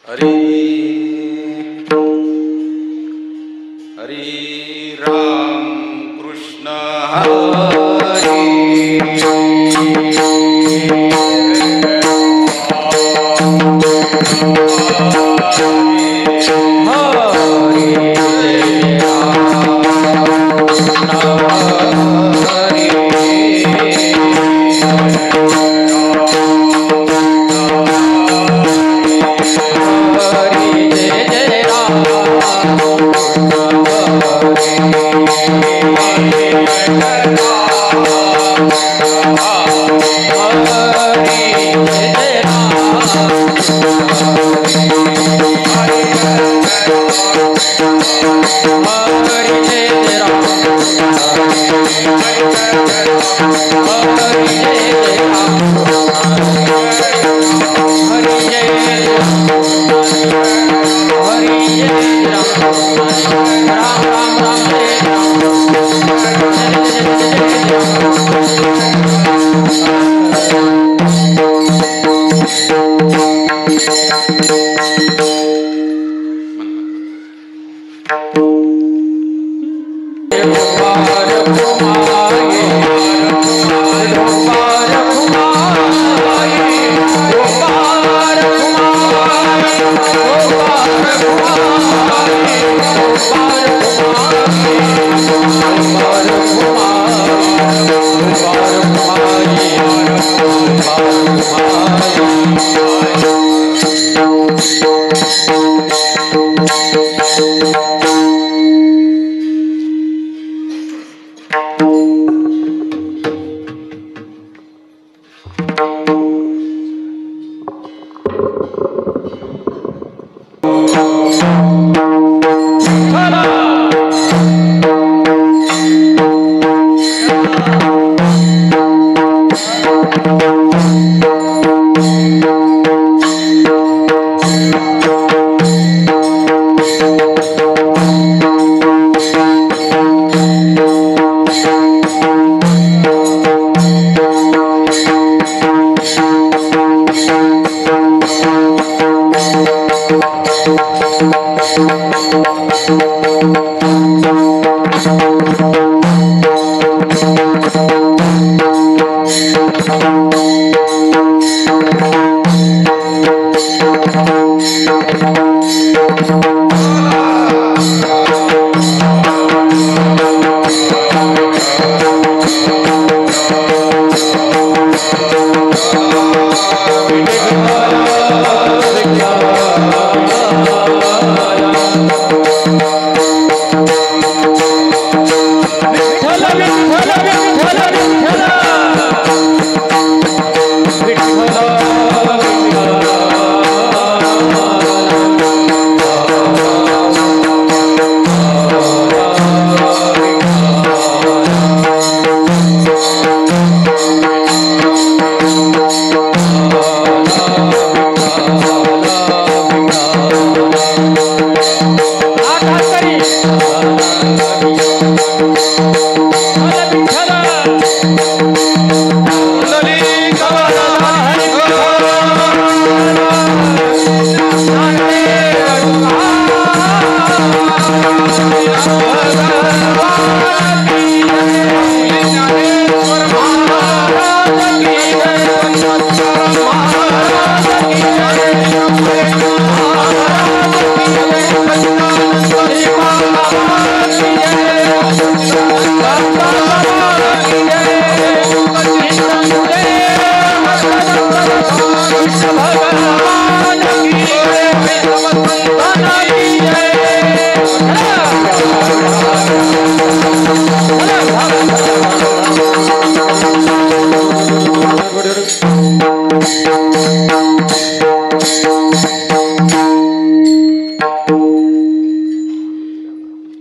हरी हरी राम कृष्ण हरी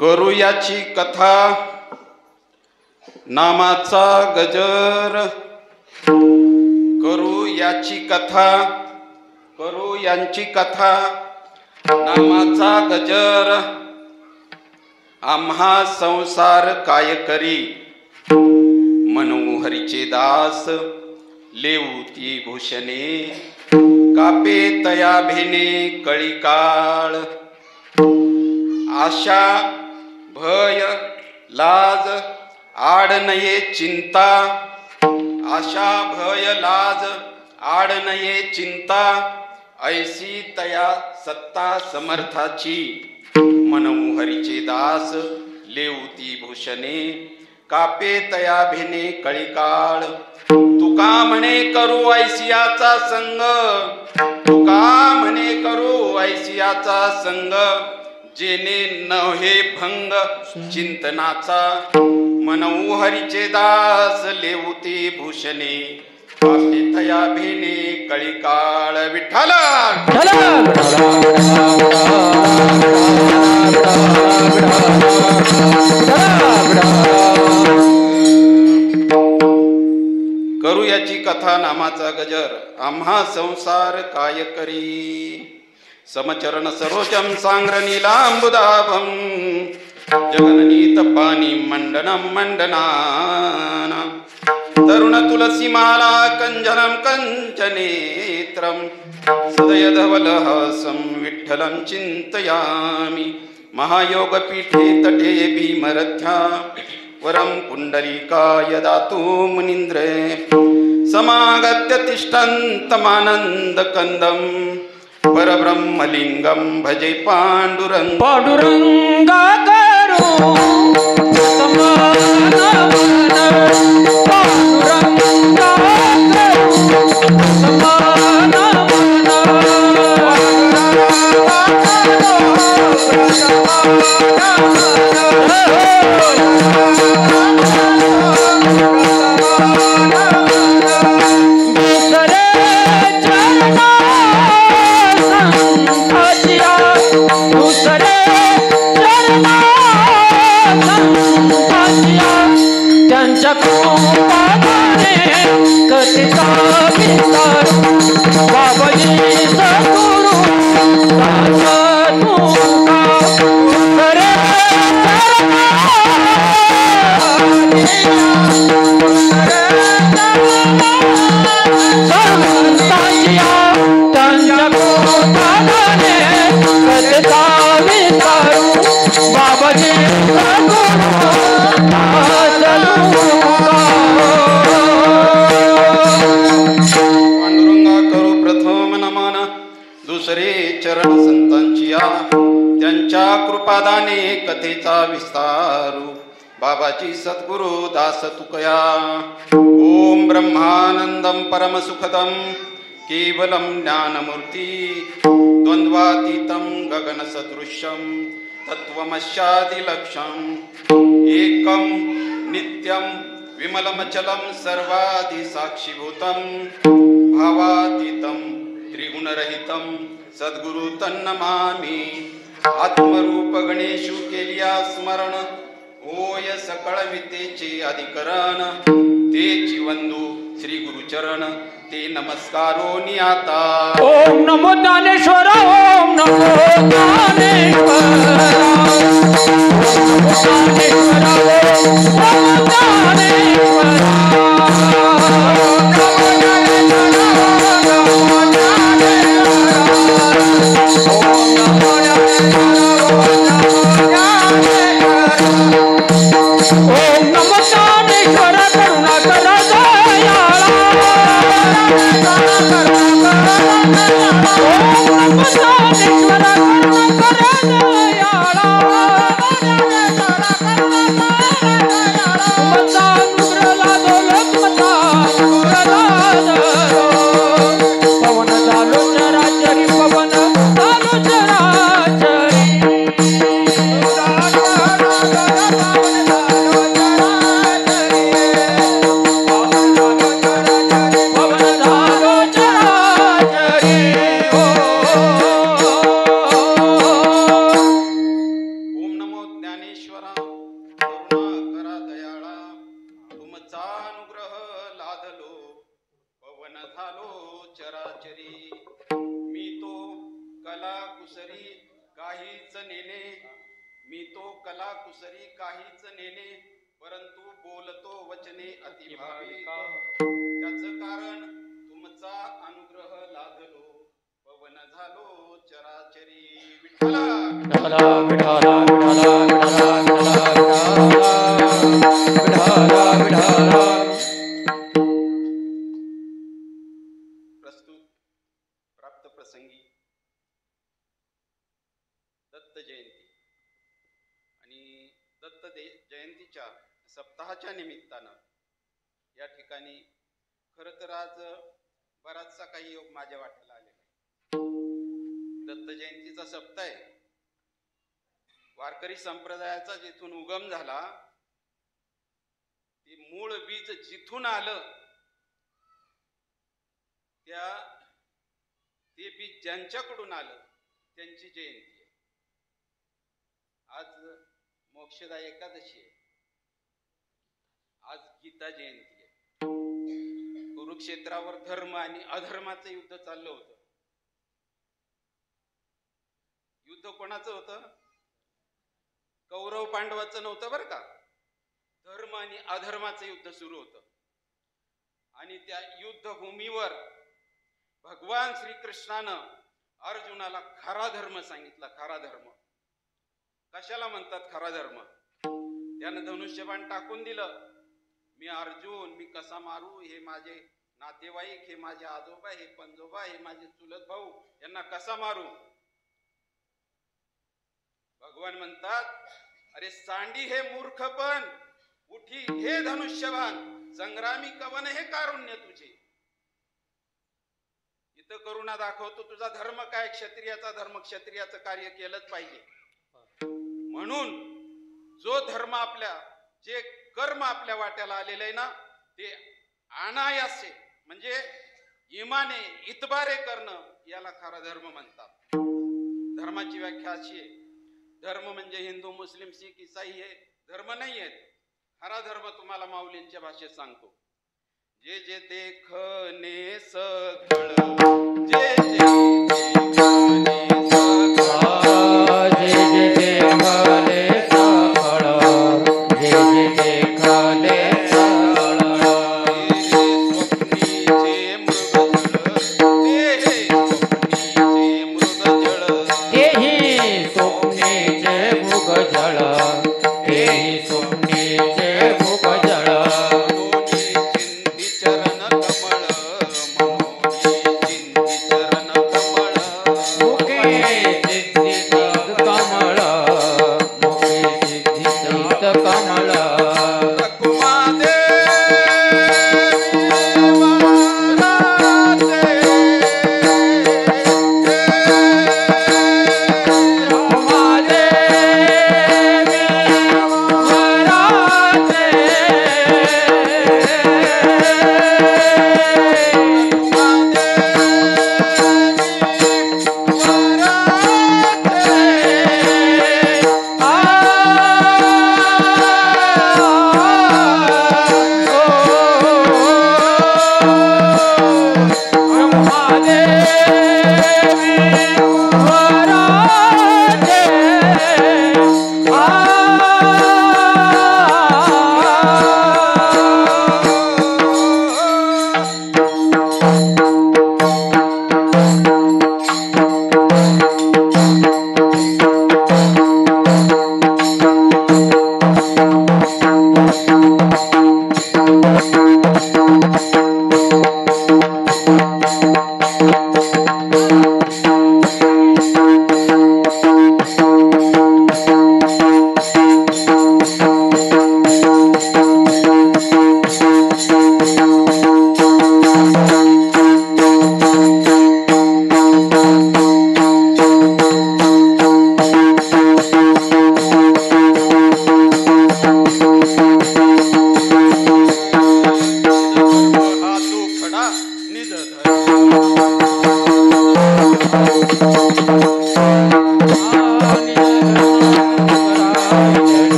करूयाची कथा नामाचा गजर करू याची कथा करू यांची कथा नामाचा गजर आम्हा संसार काय करी मनोहरीचे दास लेऊती भूषणे कापे तया भेने कळी काळ आशा भय लाज आड नये चिंता आशा भय लाज आड नये चिंता ऐसी तया सत्ता समर्थाची म्हणू हरीचे दास लेवती भूषणे कापे तया भेने कळी काळ तुका म्हणे करू ऐसियाचा संग तुका म्हणे करू ऐसियाचा संग जेने नव्हे भंग चिंतनाचा म्हणू हरीचे दास लेवती भूषणे कापे तया भेने कळी काळ विठ्ठल करू याची कथा नामाचा गजर आम्हा संसार काय करी समचरण सरोजम सांग्र नीलांबुदाभम जगननीत पाणी मंडनम मंडनाना तरुण तुलसी माला कंजनम कंचनेत्रम सदय धवलहासं विठ्ठलं चिंतयामि महायोगपीठे तटे भीमरथ्या वरं पुंडरीकाय दातु मुनीन्द्रे समागत्य तिष्ठन्तमानन्दकन्दं परब्रह्मलिङ्गं भजे पाण्डुरङ्ग पांडुरंगा करो त्यांच्या कृपाने कथिता विस्तार बाबाजी सद्गुरु त्यांच्या कृपाने कथिता विस्तार बाबाजी पांडुरंगा करू प्रथम नमन दुसरे चरण संतांची त्यांच्या कृपादाने कथेचा विस्तारू बाबाची सद्गुरु दास तुकया ओम ब्रह्मानंदम परमसुखदम केवलम ज्ञानमूर्ती द्वंद्वातीतं गगनसदृश्यं तत्त्वमस्यादिलक्ष्यम् एकं नित्यं विमलमचलं सर्वादिसाक्षिभूतं भावातीतं त्रिगुणरहितं सद्गुरु तन्नमामि आत्मरूप गणेशु केलिया स्मरण होय सकळ विद्येचे अधिकरण तेची वंदू श्री गुरुचरण ते नमस्कारो नियाता ओम नमो ज्ञानेश्वर ओम नमो ज्ञानेश्वर कुसरी काहीच नेणे परंतु बोलतो वचने अतिभाविक त्याचं कारण तुमचा अनुग्रह लाभलो विठाला विठाला विठाला विठाला विठाला विठाला विठाला. प्रस्तुत प्राप्त प्रसंगी दत्त जयंती आणि जयंतीच्या सप्ताहाच्या निमित्तानं या ठिकाणी खरं तर आज बराचसा काही योग माझ्या वाट्याला आलेला आहे. दत्त जयंतीचा सप्ताह आहे. वारकरी संप्रदायाचा जिथून उगम झाला, ते मूळ बीज जिथून आलं, ते बीज ज्यांच्याकडून आलं त्यांची जयंती आहे. आज मोक्षदा एकादशी आहे. आज गीता जयंती आहे. कुरुक्षेत्रावर धर्म आणि अधर्माचं युद्ध चाललं होतं. युद्ध कोणाचं होतं? कौरव पांडवाचं नव्हतं बरं का. धर्म आणि अधर्माचं युद्ध सुरू होतं. आणि त्या युद्धभूमीवर भगवान श्रीकृष्णानं अर्जुनाला खरा धर्म सांगितला. खरा धर्म कशाला म्हणतात? खरा धर्म. त्यानं धनुष्यबाण टाकून दिलं. मी अर्जुन, मी कसा मारू? हे माझे नातेवाईक, हे माझे आजोबा, हे पंजोबा, हे माझे चुलत भाऊ, यांना कसा मारू? भगवान म्हणतात, अरे सांडी हे मूर्खपण, उठी हे धनुष्यबाण, संग्रामी कवन हे कारुण्य तुझे. इथं करुणा दाखवतो. तुझा धर्म काय? क्षत्रियाचा धर्म. क्षत्रियाचं कार्य केलंच पाहिजे. म्हणून जो धर्म जे कर्म आपल्या वाट्याला आलेलं आहे ना, ते अनायासे म्हणजे इमाने इतबारे करणं, याला खरा धर्म म्हणतात. धर्माची व्याख्या अशी आहे, धर्म म्हणजे हिंदू, मुस्लिम, शीख, ईसाई हे धर्म नाही आहेत. खरा धर्म तुम्हाला माऊलींच्या भाषेत सांगतो. जे जे देखणे सगळ, जे जे देखणे सगळ, जे जे देखले सकळ, जे जे देखले सकळ. स्वप्नीचे मृगजळ, तेही स्वप्नीचे मृगजळ, तेही स्वप्नीचे मृगजळ.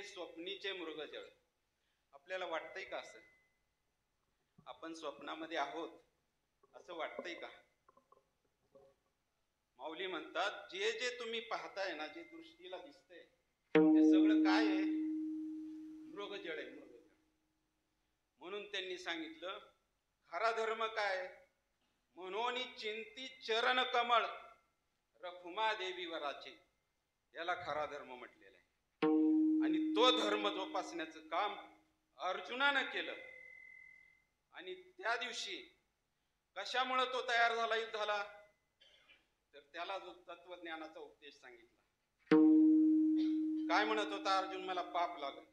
स्वप्नीचे मृगजळ. आपल्याला वाटतंय का असं? आपण स्वप्नामध्ये आहोत असं वाटतंय का? माऊली म्हणतात जे जे तुम्ही पाहताय ना, जे दृष्टीला दिसतंय ते सगळं काय आहे? मृगजळ आहे, मृगजळ. म्हणून त्यांनी सांगितलं खरा धर्म काय? म्हणून चिंती चरण कमळ रखुमा देवी वराचे, याला खरा धर्म म्हटलेला आहे. आणि तो धर्म जोपासण्याचं काम अर्जुनानं केलं. आणि त्या दिवशी कशामुळे तो तयार झाला युद्धाला? तर त्याला जो तत्वज्ञानाचा उपदेश सांगितला. काय म्हणत होता अर्जुन? मला पाप लागल.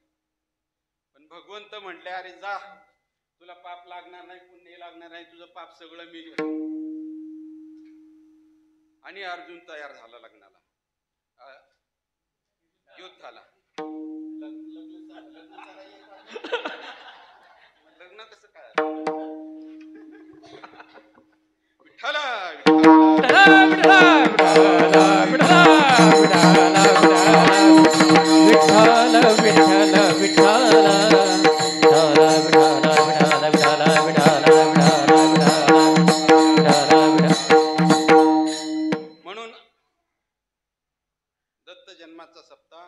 पण भगवंत म्हटले अरे जा, तुला पाप लागणार नाही, पुण्य लागणार नाही, तुझं पाप सगळं मी घेतो. आणि अर्जुन तयार झाला लग्नाला, युद्धाला. लग्न कसं काय? विठ्ठला म्हणून दत्त जन्माचा सप्ताह,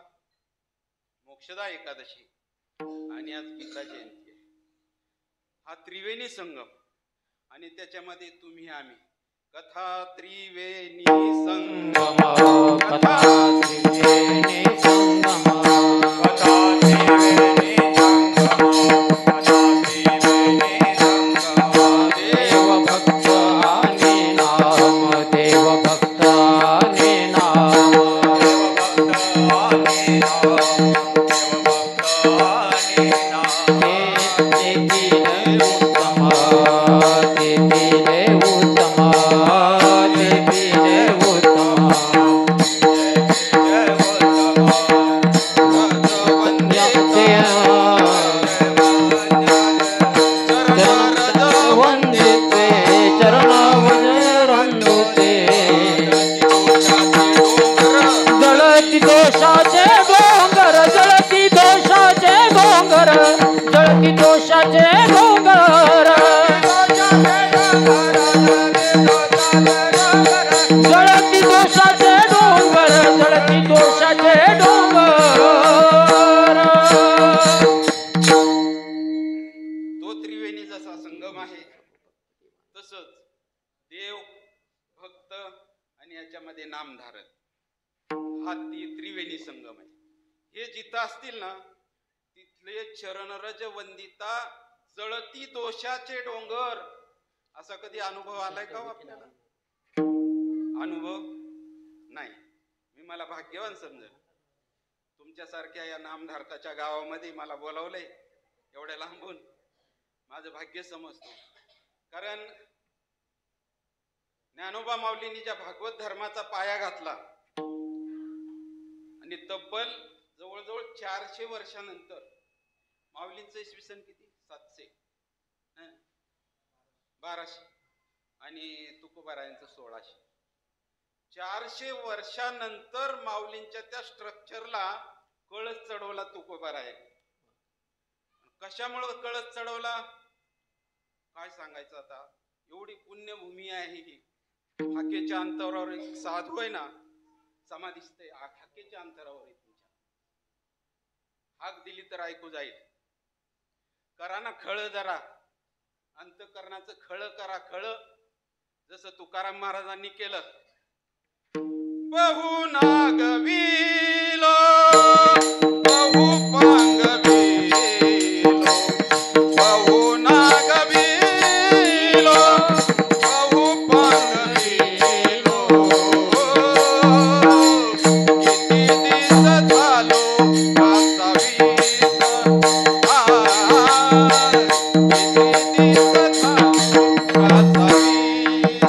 मोक्षदा एकादशी आणि आज गीता जयंती आहे. हा त्रिवेणी संगम आणि त्याच्यामध्ये तुम्ही आम्ही कथा त्रिवेणी संगम, कथा त्रिवेणी संगम, कथा त्रिवेणी संगम, कथा त्रिवेणी संगम. देव भक्त आणि नाम, देव भक्त आणि नाम, देव भक्त आणि नाम, देव भक्त आणि नाम. ते तीन उत्तम, ते तीन उत्तम, ते तीन उत्तम. वंदिते चरणावरंदुते, जळती दोषाचे डोंगर, जळती दोषाचे डोंगर, जळती दोषाचे डोंगर, जळती दोषाचे डोंगर, जळती दोषाचे डोंगर. तो त्रिवेणी जसा संगम आहे तसंच देव भक्त आणि याच्यामध्ये नामधारक हा त्रिवेणी संगम आहे. हे जिथं असतील ना तिथले चरणरज वंदिता जळती दोषाचे डोंगर. असा कधी अनुभव आलाय का आपल्याला? अनुभव नाही. मी मला भाग्यवान समजेल तुमच्यासारख्या या नामधारकाच्या गावामध्ये मला बोलावलंय एवढ्या लांबून. माझं भाग्य समजतो. कारण ज्ञानोबा माऊलींनी ज्या भागवत धर्माचा पाया घातला आणि तब्बल जवळजवळ 400 वर्षानंतर, माऊलींचं इसवी सन किती? 700, 1200 आणि तुकोबारायांचं 1600. 400 वर्षानंतर माऊलींच्या त्या स्ट्रक्चरला कळस चढवला तुकोबारायांनी. कशामुळे कळस चढवला काय सांगायचं आता. एवढी पुण्यभूमी आहे ही. हाकेच्या अंतरावर एक साधू आहे ना, समाधीस्थ आहे, हाकेच्या अंतरावर आहे. तुमच्या हाक दिली तर ऐकू जाईल. करा ना खळ जरा, अंतकरणाचं खळ करा, खळ. जसं तुकाराम महाराजांनी केलं. बहु नागविलो बहु पांगविलो, बहु नागविलो बहु पांगविलो. किती दिस झालो वासावीस, किती दिस झालो वासावीस.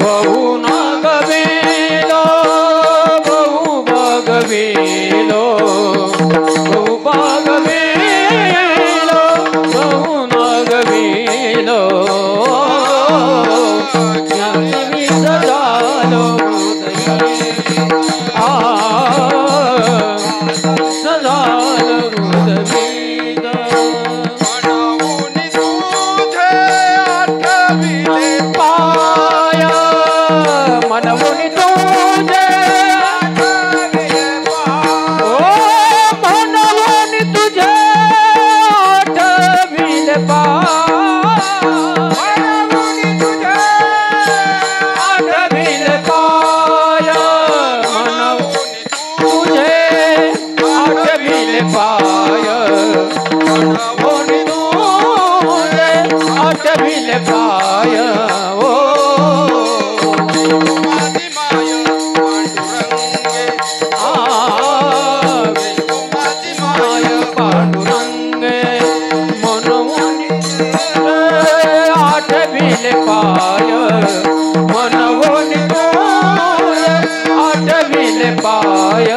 बहु नागविलो बहु बागविलो, बहु बागविलो बहु नागविलो. किती सजालो सजालो हृदवीत. म्हणून तुझे आठविले पाया, म्हणून आठविले पाय ओ माझी माय पांडुरंगे आ माझी माय पांडुरंगे मनवून आठविले पाय मनवून आठविले पाय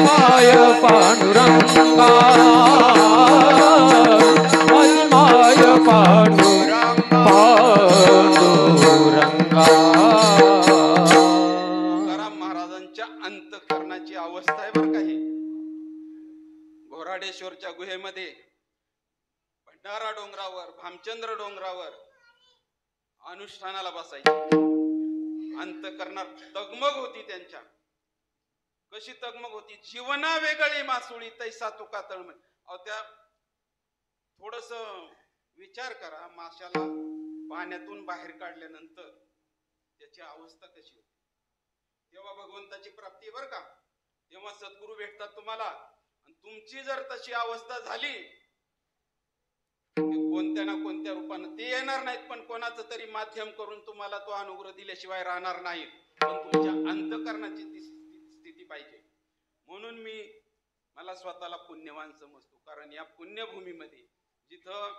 माय पांडुरंगा माय पांडुरंगा तुकाराम महाराजांच्या अंतःकरणाची अवस्था आहे बरं काही. घोराडेश्वरच्या गुहेमध्ये भंडारा डोंगरावर भामचंद्र डोंगरावर अनुष्ठानाला बसायचे. अंतःकरणात तगमग होती त्यांच्या. कशी तगमग होती? जीवना वेगळी मासुळी तैसा तुका तळमळ. अहो त्या थोडस विचार करा, माशाला पाण्यातून बाहेर काढल्यानंतर त्याची अवस्था कशी होती. तेव्हा भगवंताची प्राप्ती बर का, तेव्हा सद्गुरू भेटतात तुम्हाला. आणि तुमची जर तशी अवस्था झाली, कोणत्या ना कोणत्या रूपानं ते येणार नाहीत, पण कोणाचं तरी माध्यम करून तुम्हाला तो अनुग्रह दिल्याशिवाय राहणार नाहीत. पण तुमच्या अंतःकरणाची स्थिती पाहिजे. म्हणून मला स्वतःला पुण्यवान समजतो, कारण या पुण्यभूमीमध्ये जिथं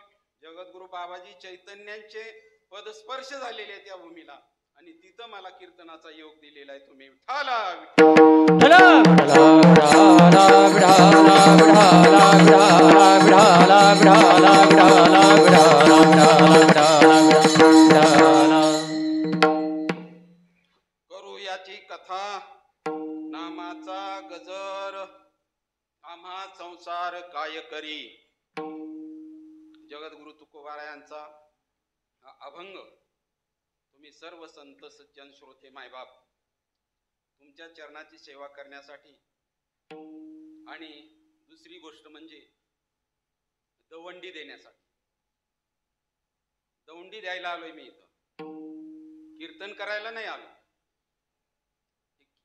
जगद्गुरु बाबाजी चैतन्यांचे पदस्पर्श झालेले आहेत त्या भूमीला, आणि तिथं मला कीर्तनाचा योग दिलेला आहे. तुम्ही करू याची कथा, नामाचा गजर, आम्हा संसार काय करी. जगद्गुरु तुकोबारायांचा हा अभंग तुम्ही सर्व संत सज्जन श्रोते मायबाप तुमच्या चरणाची सेवा करण्यासाठी, आणि दुसरी गोष्ट म्हणजे दवंडी देण्यासाठी. दवंडी द्यायला आलोय मी इथं, कीर्तन करायला नाही आलो.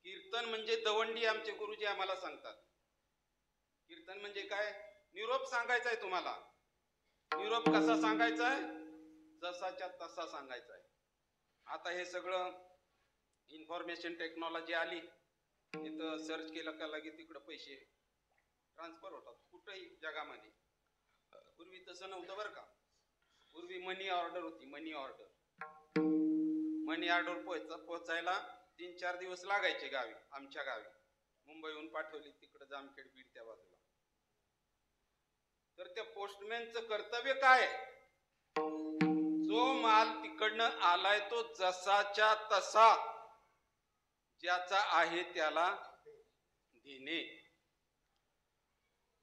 कीर्तन म्हणजे दवंडी आमचे गुरुजी आम्हाला सांगतात. कीर्तन म्हणजे काय? निरोप सांगायचा आहे तुम्हाला. निरोप कसा सांगायचा आहे? जसाच्या तसा सांगायचा आहे. आता हे सगळं इन्फॉर्मेशन टेक्नॉलॉजी आली, तिथं सर्च केलं का लगे तिकडं पैसे ट्रान्सफर होतात कुठेही जगामध्ये. पूर्वी तसं नव्हतं बरं का. पूर्वी मनी ऑर्डर होती. मनी ऑर्डर पोहोचायला 3-4 दिवस लागायचे गावी. आमच्या गावी मुंबईहून पाठवली तिकडं जामखेड बीड त्या बाजूला. तर त्या पोस्टमॅनचं कर्तव्य काय? जो माल तिकडनं आलाय तो जसाच्या तसा ज्याचा आहे त्याला देणे.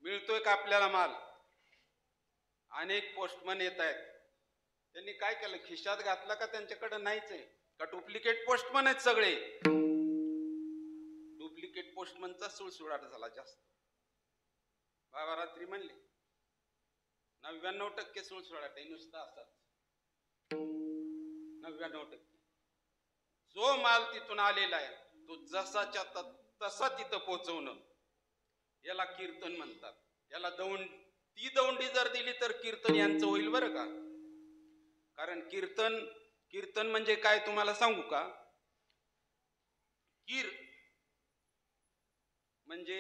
मिळतोय का आपल्याला माल? अनेक पोस्टमन येत आहेत. त्यांनी काय केलं? खिशात घातला का त्यांच्याकडे नाहीच आहे का? डुप्लिकेट पोस्टमन आहेत सगळे. डुप्लिकेट पोस्टमनचा सुळसुळाट झाला जास्त. बाबा रात्री म्हणले 99% सुळसुळाट आहे, नुसता असाच 99%. जो माल तिथून आलेला आहे तो जसाच्या तसा तिथं पोहोचवणं याला कीर्तन म्हणतात. याला ती दौंडी जर दिली तर कीर्तन यांचं होईल बरं का. कारण कीर्तन म्हणजे काय तुम्हाला सांगू का? कीर म्हणजे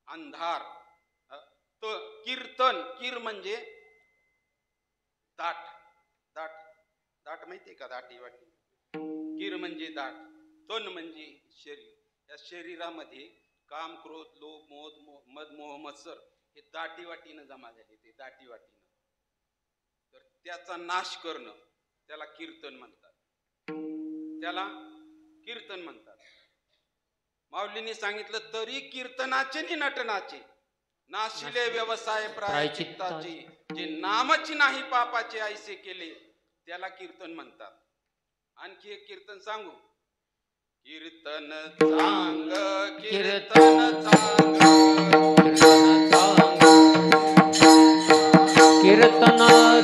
अंधार, कीर्तन कीर म्हणजे दाट. दाट दाट माहितीये का? दाटी वाटी. कीर म्हणजे दाट, तन म्हणजे शरीर. या शरीरामध्ये काम, क्रोध, लोभ, मद, मोह, मत्सर हे दाटी वाटीनं जमा झाले. ते दाटी वाटीनं तर त्याचा नाश करणं त्याला कीर्तन म्हणतात. त्याला कीर्तन म्हणतात. माऊलींनी सांगितलं तरी कीर्तनाचे नि नटनाचे नाशिले व्यवसाय प्रायचित्ताचे. जे नामची नाही पापाचे ऐसे केले त्याला कीर्तन म्हणतात. आणखी एक कीर्तन सांगू. कीर्तन सांग कीर्तन सांग कीर्तन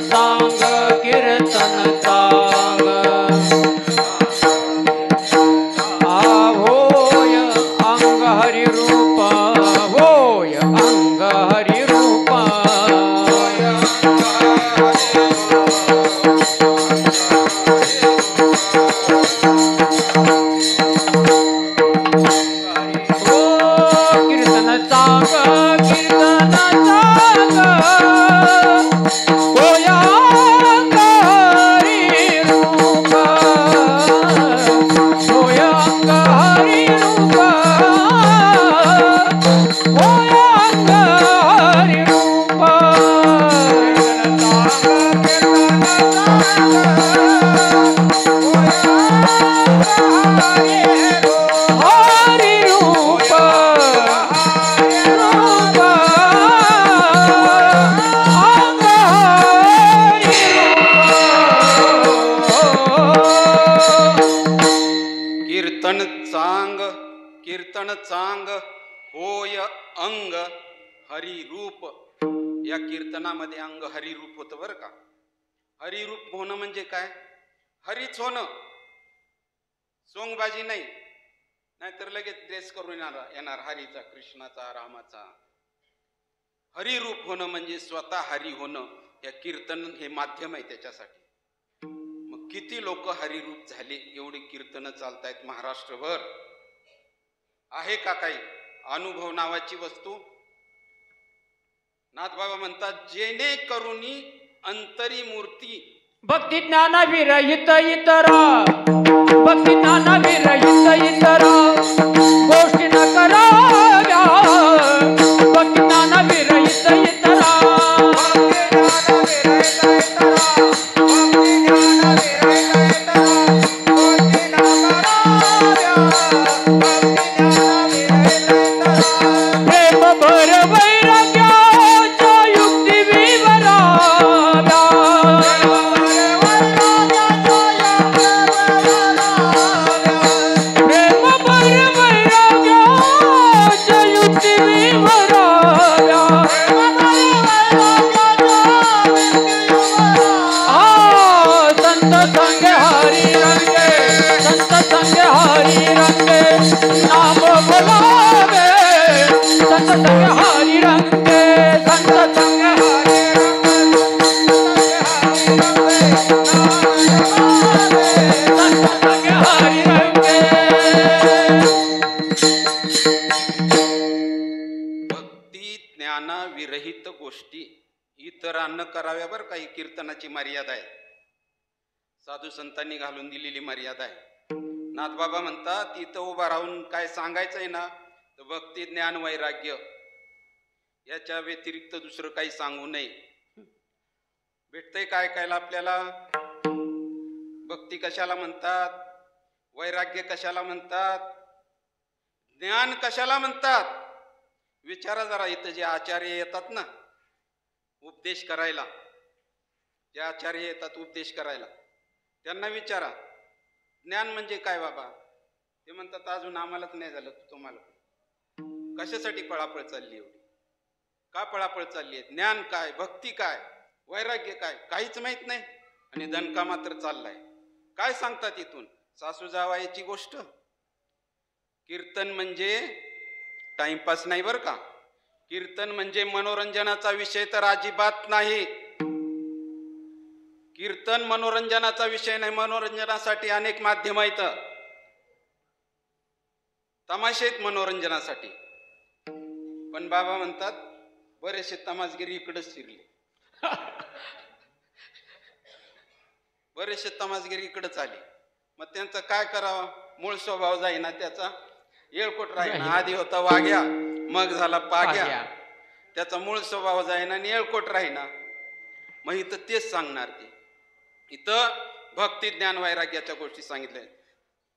सांग कीर्तन सांग होय अंग हरि रूप होय अंग हरि रूप चांग होय अंग हरिरूप. या कीर्तनामध्ये अंग हरिरूप होतं बरं का. हरिरूप होणं म्हणजे काय? हरीच होणं, सोंगबाजी नाही, नाहीतर लगेच ड्रेस करून येणार हरीचा, कृष्णाचा, रामाचा. हरिरूप होणं म्हणजे स्वतः हरी होणं. या कीर्तन हे माध्यम आहे त्याच्यासाठी. मग किती लोक हरिरूप झाले, एवढी कीर्तनं चालतायत महाराष्ट्रभर. आहे का काही अनुभव नावाची वस्तू? नाथबाबा म्हणतात, जेणे करुणी अंतरी मूर्ती. भक्ती ज्ञान विरहित इतरा, भक्ती ज्ञान विरहित इतरा गोष्टी न कराव्या. भक्ती ज्ञान विरहित इतरा, प्रेम भर वैराग्याच्या युक्ती विवराव्या. प्रेम भर वैराग्याच्या युक्ती विवराव्या. संत संगे हरी रंगे, संत संगे हरी रंगे नाम बोलावे. संत संगे हरी रंगे, संत संगे हरी रंगे, संत संगे हरी रंगे. भक्ती ज्ञाना विरहित गोष्टी इतरांना कराव्या बरं काही. कीर्तनाची मर्यादा आहे, साधू संतांनी घालून दिलेली मर्यादा आहे. नाथबाबा म्हणतात, इथं उभा राहून काय सांगायचंय ना, तर भक्ती ज्ञान वैराग्य याच्या व्यतिरिक्त दुसरं काही सांगू नये. भेटतंय काय कायला आपल्याला? भक्ती कशाला म्हणतात, वैराग्य कशाला म्हणतात, ज्ञान कशाला म्हणतात? विचारा जरा. इथं जे आचार्य येतात ना उपदेश करायला, जे आचार्य येतात उपदेश करायला, त्यांना विचारा ज्ञान म्हणजे काय बाबा? ते म्हणतात, अजून आम्हालाच नाही झालं, तुम्हाला. कशासाठी पळापळ चालली एवढी? का पळापळ चालली आहे? ज्ञान काय, भक्ती काय, वैराग्य काय, काहीच माहित नाही, आणि दणका मात्र चाललाय. काय सांगतात इथून? सासू जावायची गोष्ट. कीर्तन म्हणजे टाइमपास नाही बरं का. कीर्तन म्हणजे मनोरंजनाचा विषय तर अजिबात नाही. कीर्तन मनोरंजनाचा विषय नाही. मनोरंजनासाठी अनेक माध्यम आहेत, तमाशेत मनोरंजनासाठी. पण बाबा म्हणतात, बरेचसे तमाशगिरी इकडेच शिरले. बरेचसे तमाशगिरी इकडेच आले. मग त्यांचं काय करावं? मूळ स्वभाव जाईना त्याचा, येळकोट राहीना. आधी होता वाघ्या, मग झाला पाग्या. त्याचा मूळ स्वभाव जाईना आणि येळकोट राहीना. मग इथं तेच सांगणार ते. इथं भक्ती ज्ञान वैराग्याच्या गोष्टी सांगितल्या,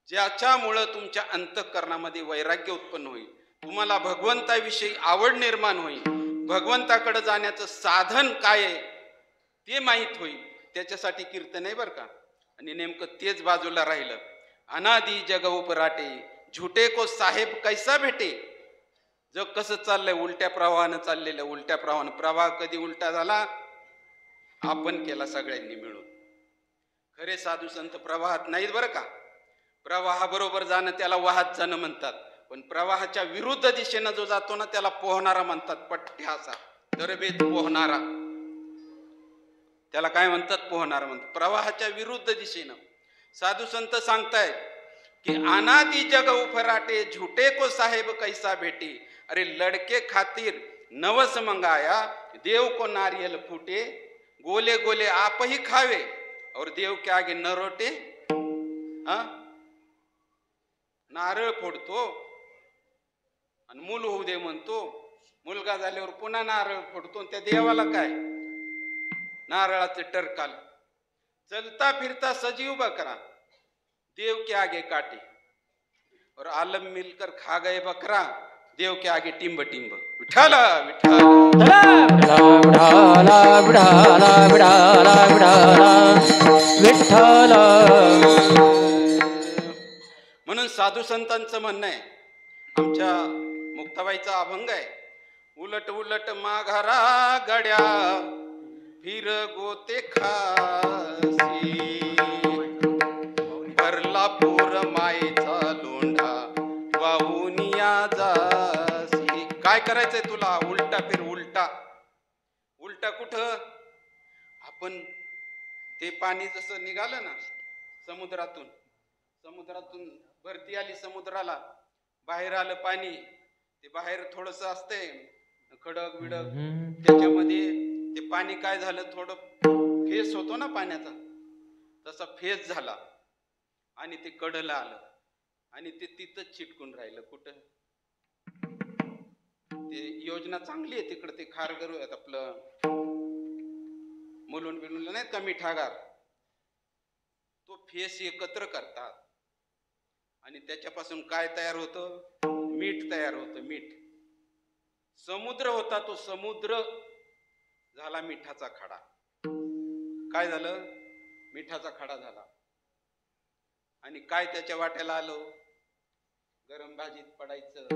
ज्याच्यामुळं तुमच्या अंतःकरणामध्ये वैराग्य उत्पन्न होईल, तुम्हाला भगवंताविषयी आवड निर्माण होईल, भगवंताकडे जाण्याचं साधन काय आहे ते माहीत होईल. त्याच्यासाठी कीर्तन आहे बरं का. आणि नेमकं तेच बाजूला राहिलं. अनादी जग उपराटे, झुटे को साहेब कैसा भेटे. जग कसं चाललंय? उलट्या प्रवाहानं चाललेलं. उलट्या प्रवाहानं. प्रवाह कधी उलटा झाला? आपण केला सगळ्यांनी मिळून. खरे साधू संत प्रवाहात नाहीत बरं का. प्रवाहाबरोबर जाणं त्याला वाहत जाणं म्हणतात. पण प्रवाहाच्या विरुद्ध दिशेनं जो जातो ना त्याला पोहणारा म्हणतात. पठ्यासा तरबेत पोहणारा, त्याला काय म्हणतात? पोहणारा म्हणतात. प्रवाहाच्या विरुद्ध दिशेनं साधू संत सांगतायत कि अनादि जग उफराटे, झूठे को साहेब कैसा भेटे. अरे लड़के खातिर नवस मंगाया, देव को नारियल फूटे. गोले गोले आप ही खावे और देव के आगे न रोटे. हा, नारळ फोडतो आणि मूल होऊ दे म्हणतो. मुलगा झाल्यावर पुन्हा नारळ फोडतो. त्या देवाला काय? नारळाचे टरकाल. चलता फिरता सजीव बकरा, देव के आगे काटे. और आलम मिलकर खा गए बकरा, देव के आगे टिंब टिंब. विठ्ठल विठ्ठल विठ्ठल. म्हणून साधू संतांचं म्हणणं आहे, आमच्या मुक्ताबाईचा अभंग आहे. उलट उलट माघारा गड्या फिर गोते खासी, भरला पोर मायेचा लोंढा वाहून या जासी. काय करायचंय तुला? उलटा फिर उलटा. उलटा कुठं? आपण ते पाणी जसं निघालं ना समुद्रातून, समुद्रातून भरती आली समुद्राला, बाहेर आलं पाणी, ते बाहेर थोडस असते खडक बिडक, त्याच्यामध्ये ते पाणी काय झालं, थोडं फेस होतो ना पाण्याचा, तसा फेस झाला आणि ते कडलं आलं आणि ते तिथंच चिटकून राहिलं. कुठं? ते योजना चांगली आहे तिकडं, ते खारघर आपलं मुलून बिलून नाहीत का मिठागार, तो फेस एकत्र करतात आणि त्याच्यापासून काय तयार होतं? मीठ तयार होतं. मीठ. समुद्र होता तो समुद्र झाला मिठाचा खडा. काय झालं? मिठाचा खडा झाला. आणि काय त्याच्या वाट्याला आलो? गरम भाजीत पडायचं,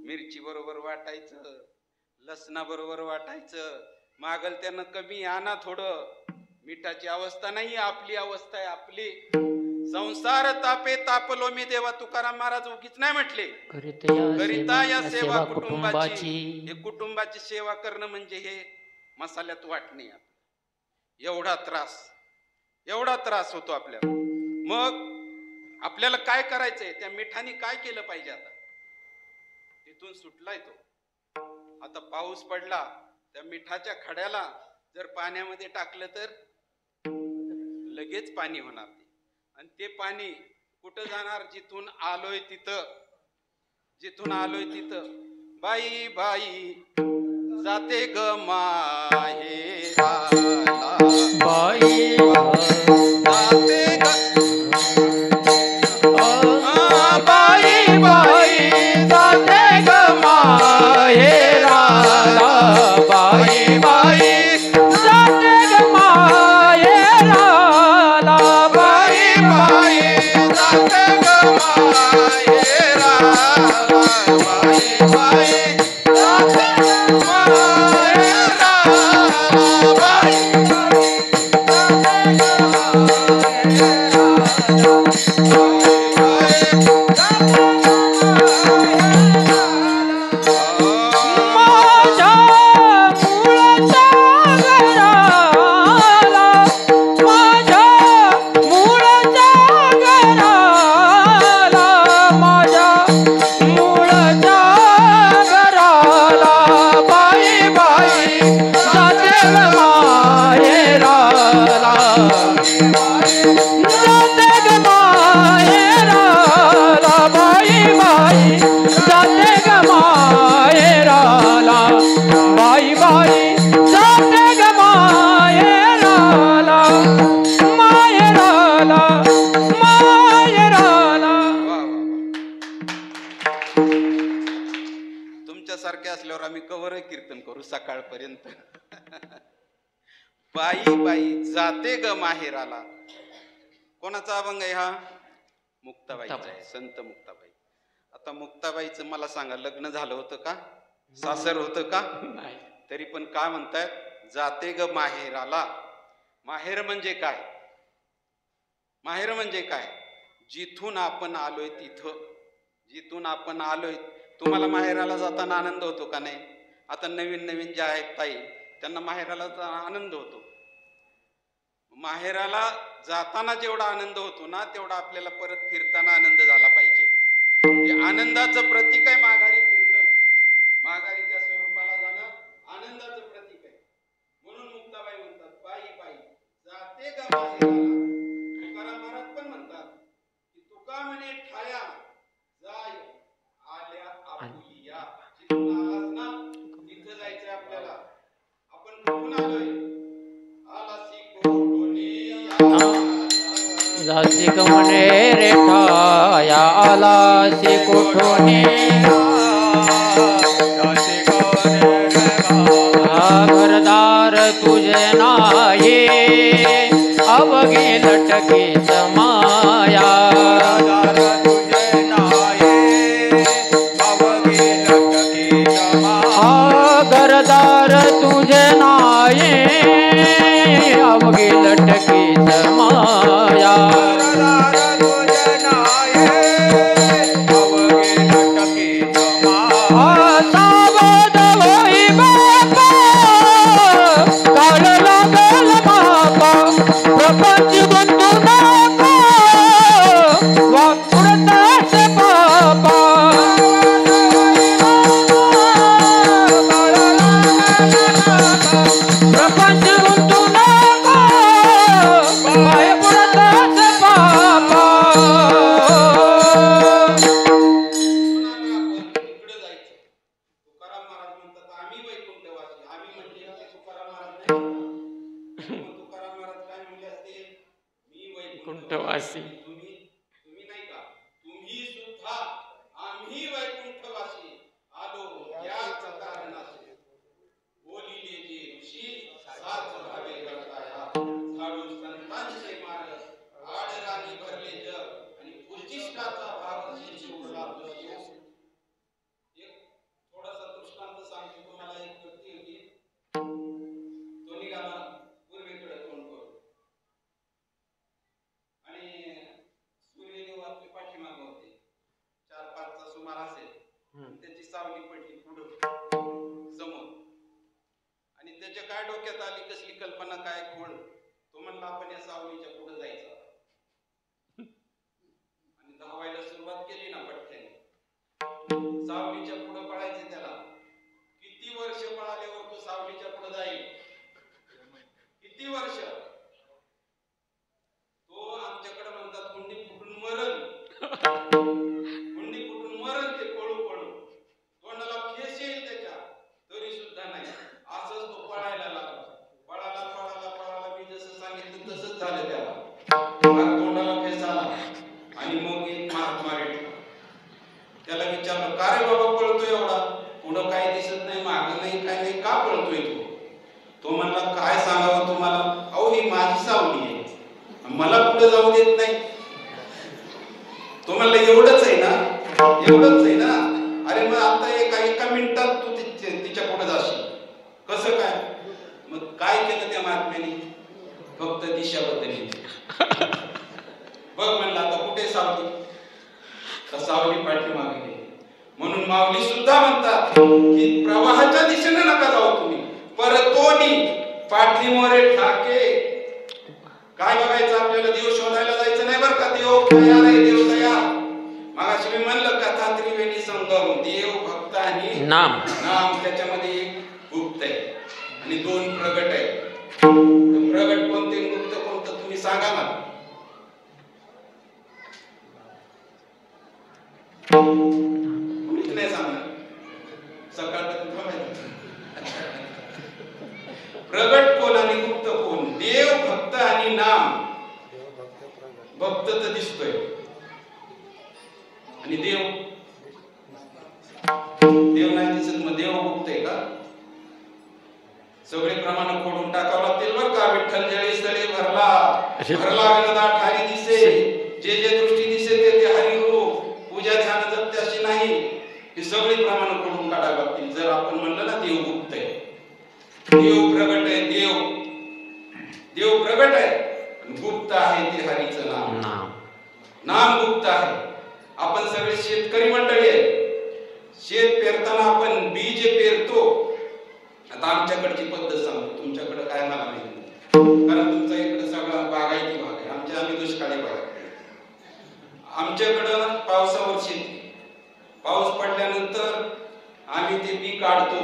मिरची बरोबर वाटायचं, लसणा बरोबर वाटायचं, मागल त्यानं कमी आणा थोडं. मिठाची अवस्था नाही, आपली अवस्था आहे. आपली संसार तापे तापलो मी देवा, तुकाराम महाराज उगीच नाही म्हटले. करिता या सेवा कुटुंबाची. हे कुटुंबाची सेवा करणं म्हणजे हे मसाल्यात वाटणे. एवढा त्रास होतो आपल्याला. मग आपल्याला काय करायचंय? त्या मिठाने काय केलं पाहिजे? आता तिथून सुटलाय तो. आता पाऊस पडला, त्या मिठाच्या खड्याला जर पाण्यामध्ये टाकलं तर लगेच पाणी होणार. आणि ते पाणी कुठं जाणार? जिथून आलोय तिथं. जिथून आलोय तिथं. बाई बाई जाते ग माहेराला, बाई जाते ग बाई बाई जाते ग माहेराला, बाई बाई जाते ग माहेराला, बाई बाई जाते ग माहेराला, बाई बाई जाते ग माहेराला, बाई तुमच्यासारखे असल्यावर आम्ही कवर कीर्तन करू सकाळपर्यंत. बाई बाई जाते ग माहेराला. कोणाचा अभंग आहे हा? मुक्ताबाईचा आहे. संत मुक्ताबाई. आता मुक्ताबाईचं मला सांगा, लग्न झालं होतं का? सासर होतं का? तरी पण काय म्हणतायत? जाते ग माहेराला. माहेर म्हणजे काय? माहेर म्हणजे काय? जिथून आपण आलोय तिथं. जिथून आपण आलोय. तुम्हाला माहेराला जाताना आनंद होतो का नाही? आता नवीन नवीन ज्या आहेत ताई, त्यांना माहेराला आनंद होतो. माहेराला जाताना जेवढा आनंद होतो ना, तेवढा आपल्याला परत फिरताना आनंद झाला पाहिजे. हे आनंदाचं प्रतीक आहे माघारी फिरणं. माघारी त्या स्वरूपाला जाणं आनंदाचं प्रतीक आहे. म्हणून मुक्ताबाई म्हणतात, बाई बाई जाते ग माहेराला. तुकाराम महाराज पण म्हणतात की तुका म्हणे ठाया जाय आल्या आपुलिया. जिथून आलास ना तिथं जायचंय आपल्याला. आपण कुठून आलोय? आलासी कोठोनी जाती कमने रे ठाया आलासी कोठोनी, घरदार तुझे नाही अवघे लटके माया, अवघी लटकीच माया घरदार तुझे नाही अवघे लटकीच माया सावध होई बापा काळ लागल बापा प्रपंच गुंतू नका वाकुडतास बापा प्रपंच गुंतू नका पाय पुढतास बापा इकडे जायचं. तुकाराम महाराज म्हणतात आम्ही वैकुंठवासी. आम्ही म्हणजे ते तुकाराम महाराज नाही. मग तुकाराम महाराज काय म्हणले असते? मी वैकुंठवासी. तुम्ही तुम्ही नाही का? तुम्ही सुद्धा आम्ही वैकुंठवासी आलो याच कारणाचे. बोलिले जे ऋषी साच भावे करताया. झाडू संतांचे मार्ग आडराणी भरले जग आणि उच्चिष्टाचा भाव शिवला बसलो. एक थोडासा दृष्टांत सांगतो तुम्हाला. एक व्यक्ती होती. तो निघाला पूर्वेकडे तोंड करून आणि सूर्यदेव आपल्या पाठीमागे होते. 4-5चा सुमार असेल. त्याची सावली पडली पुढं समोर आणि त्याच्या काय डोक्यात आली कसली कल्पना काय खोड. तो म्हणला आपण या सावलीच्या पुढे जायचं आणि धावायला सुरुवात केली ना पटक्याने. सावलीच्या पुढे पळायचे त्याला. किती वर्ष पळाल्यावर तो सावलीच्या पुढे जाईल? किती वर्ष? तो आमच्याकडे म्हणतात हुंडी फुटून मरण. हुंडी फुटून मरण ते पळू पळू. तोंडाला फेस येईल त्याच्या तरी सुद्धा नाही. असंच तो पळायला लागला. पळाला पळाला पळाला. मी जसं सांगितलं तसंच झालं त्याला. तोंडाला फेस आला आणि मग एक महात्मा भेटला. त्याला विचारलं का रे बाबा पळतोय एवढा? पुढं काय दिसत नाही, मागं नाही, काय नाही, का पळतोय तू? तो म्हणला काय सांगावं तुम्हाला? अहो ही माझी सावली आहे, मला पुढे जाऊ देत नाही. तो म्हणला एवढंच आहे ना, एवढंच आहे ना. अरे मग आता एका मिनिटात तू तिच्या पुढे जाशील. कसं काय? मग काय केलं त्या महात्म्याने? फक्त दिशा बदलली. बघ म्हणलं आता कुठे सावली? तर सावली पाठीमागे गेली. म्हणून माऊली सुद्धा म्हणतात की प्रवाहाच्या दिशेने नका जाऊ तुम्ही, परतोनी पाठीमोरे ठाके. काय बघायचं आपल्याला? देव शोधायला जायचं नाही बरं का. देव तयार आहे, देव तयार. मगाशी मी म्हणलं कथा त्रिवेणी संगम. देव भक्त आणि नाम. नाम त्याच्यामध्ये एक गुप्त आहे आणि 2 प्रगट आहे. प्रगट कोणते, गुप्त कोणतं तुम्ही सांगा मला. कोणीच नाही सांगणार. सकाळपर्यंत थांबायचं. प्रगट कोण आणि गुप्त कोण? देव भक्त आणि नाम. भक्त तर दिसतोय आणि देव नाही दिसत. मग देव गुप्त आहे का? सगळे प्रमाण खोडून टाकावं लागतील बरं का. विठ्ठल जळी स्थळे भरला गणदा ठारी दिसे. जे जे दृष्टी दिसे ते हरी रूप. पूजा ध्यान जप त्याशी नाही. हे सगळे प्रमाण खोडून काढावे लागतील. जर आपण म्हणलं ना देव गुप्त आहे, देव प्रगट आहे. देव प्रगट आहे, गुप्त आहे ते हरीचं नाम. नाम गुप्त आहे. आपण सगळे शेतकरी मंडळी आहे. शेत पेरताना आपण बीज पेरतो. आता आमच्याकडची पद्धत सांगतो, तुमच्याकडे काय मला माहिती नाही, कारण तुमचा इकडे सगळा बागायती भाग आहे. आम्ही दुष्काळी भाग आहे. आमच्याकडं पावसावर शेती. पाऊस पडल्यानंतर आम्ही ते बी काढतो.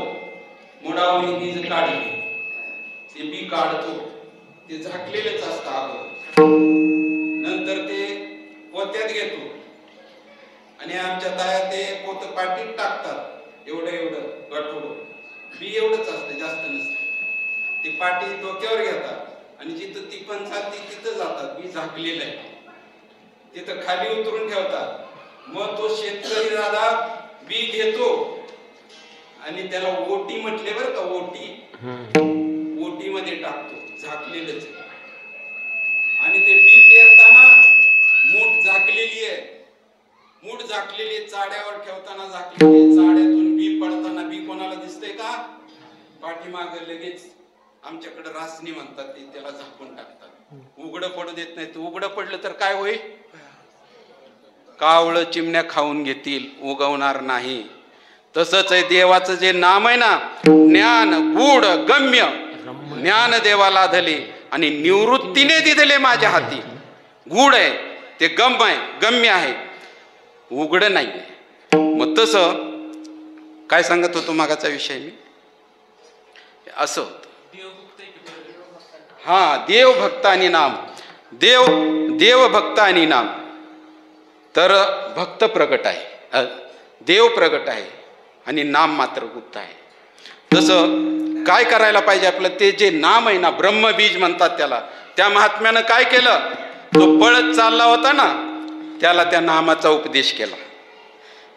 मुडावणी बीज काढली, ते बी काढतो. ते झाकलेलेच असतं अगोदर. नंतर ते पोत्यात घेतो आणि आमच्या ताया ते पोत पाटीत टाकतात. एवढं गठोडं बी एवढंच असतं, जास्त नसतं. ते पाटी डोक्यावर घेतात आणि जिथं ती पण जाते तिथं जातात. बी झाकलेलं आहे तिथं खाली उतरून ठेवतात. मग तो शेतकरी दादा बी घेतो आणि त्याला ओटी म्हटले बरं का, ओटी मध्ये टाकतो. झाकलेलंच आणि ते बी पेरताना मूठ झाकलेली आहे. मूठ झाकलेली आहे, चाड्यावर ठेवताना झाकलेली आहे. चाड्यातून बी पडताना बी कोणाला दिसतंय का? पाठीमागे लगेच आमच्याकडे रासनी म्हणतात, ते त्याला झाकून टाकतात, उघडं पडू देत नाही. तू उघडं पडलं तर काय होईल? कावळं चिमण्या खाऊन घेतील, उगवणार नाही. तसंच आहे देवाचं जे नाम आहे ना, ज्ञान गूढ गम्य. ज्ञान देवाला धले आणि निवृत्तीने दिले माझ्या हाती. गूढ आहे ते, गम्य आहे, उघड नाही. मग तसं काय सांगत होतो मागाचा विषय मी, असं होत. हा, देव भक्त आणि नाम. देव भक्त आणि नाम. तर भक्त प्रगट आहे, देव प्रगट आहे आणि नाम मात्र गुप्त आहे. तसं काय करायला पाहिजे आपलं? ते जे नाम आहे ना, ब्रह्मबीज म्हणतात त्याला. त्या महात्म्यानं काय केलं? जो पळत चालला होता ना, त्याला त्या नामाचा उपदेश केला.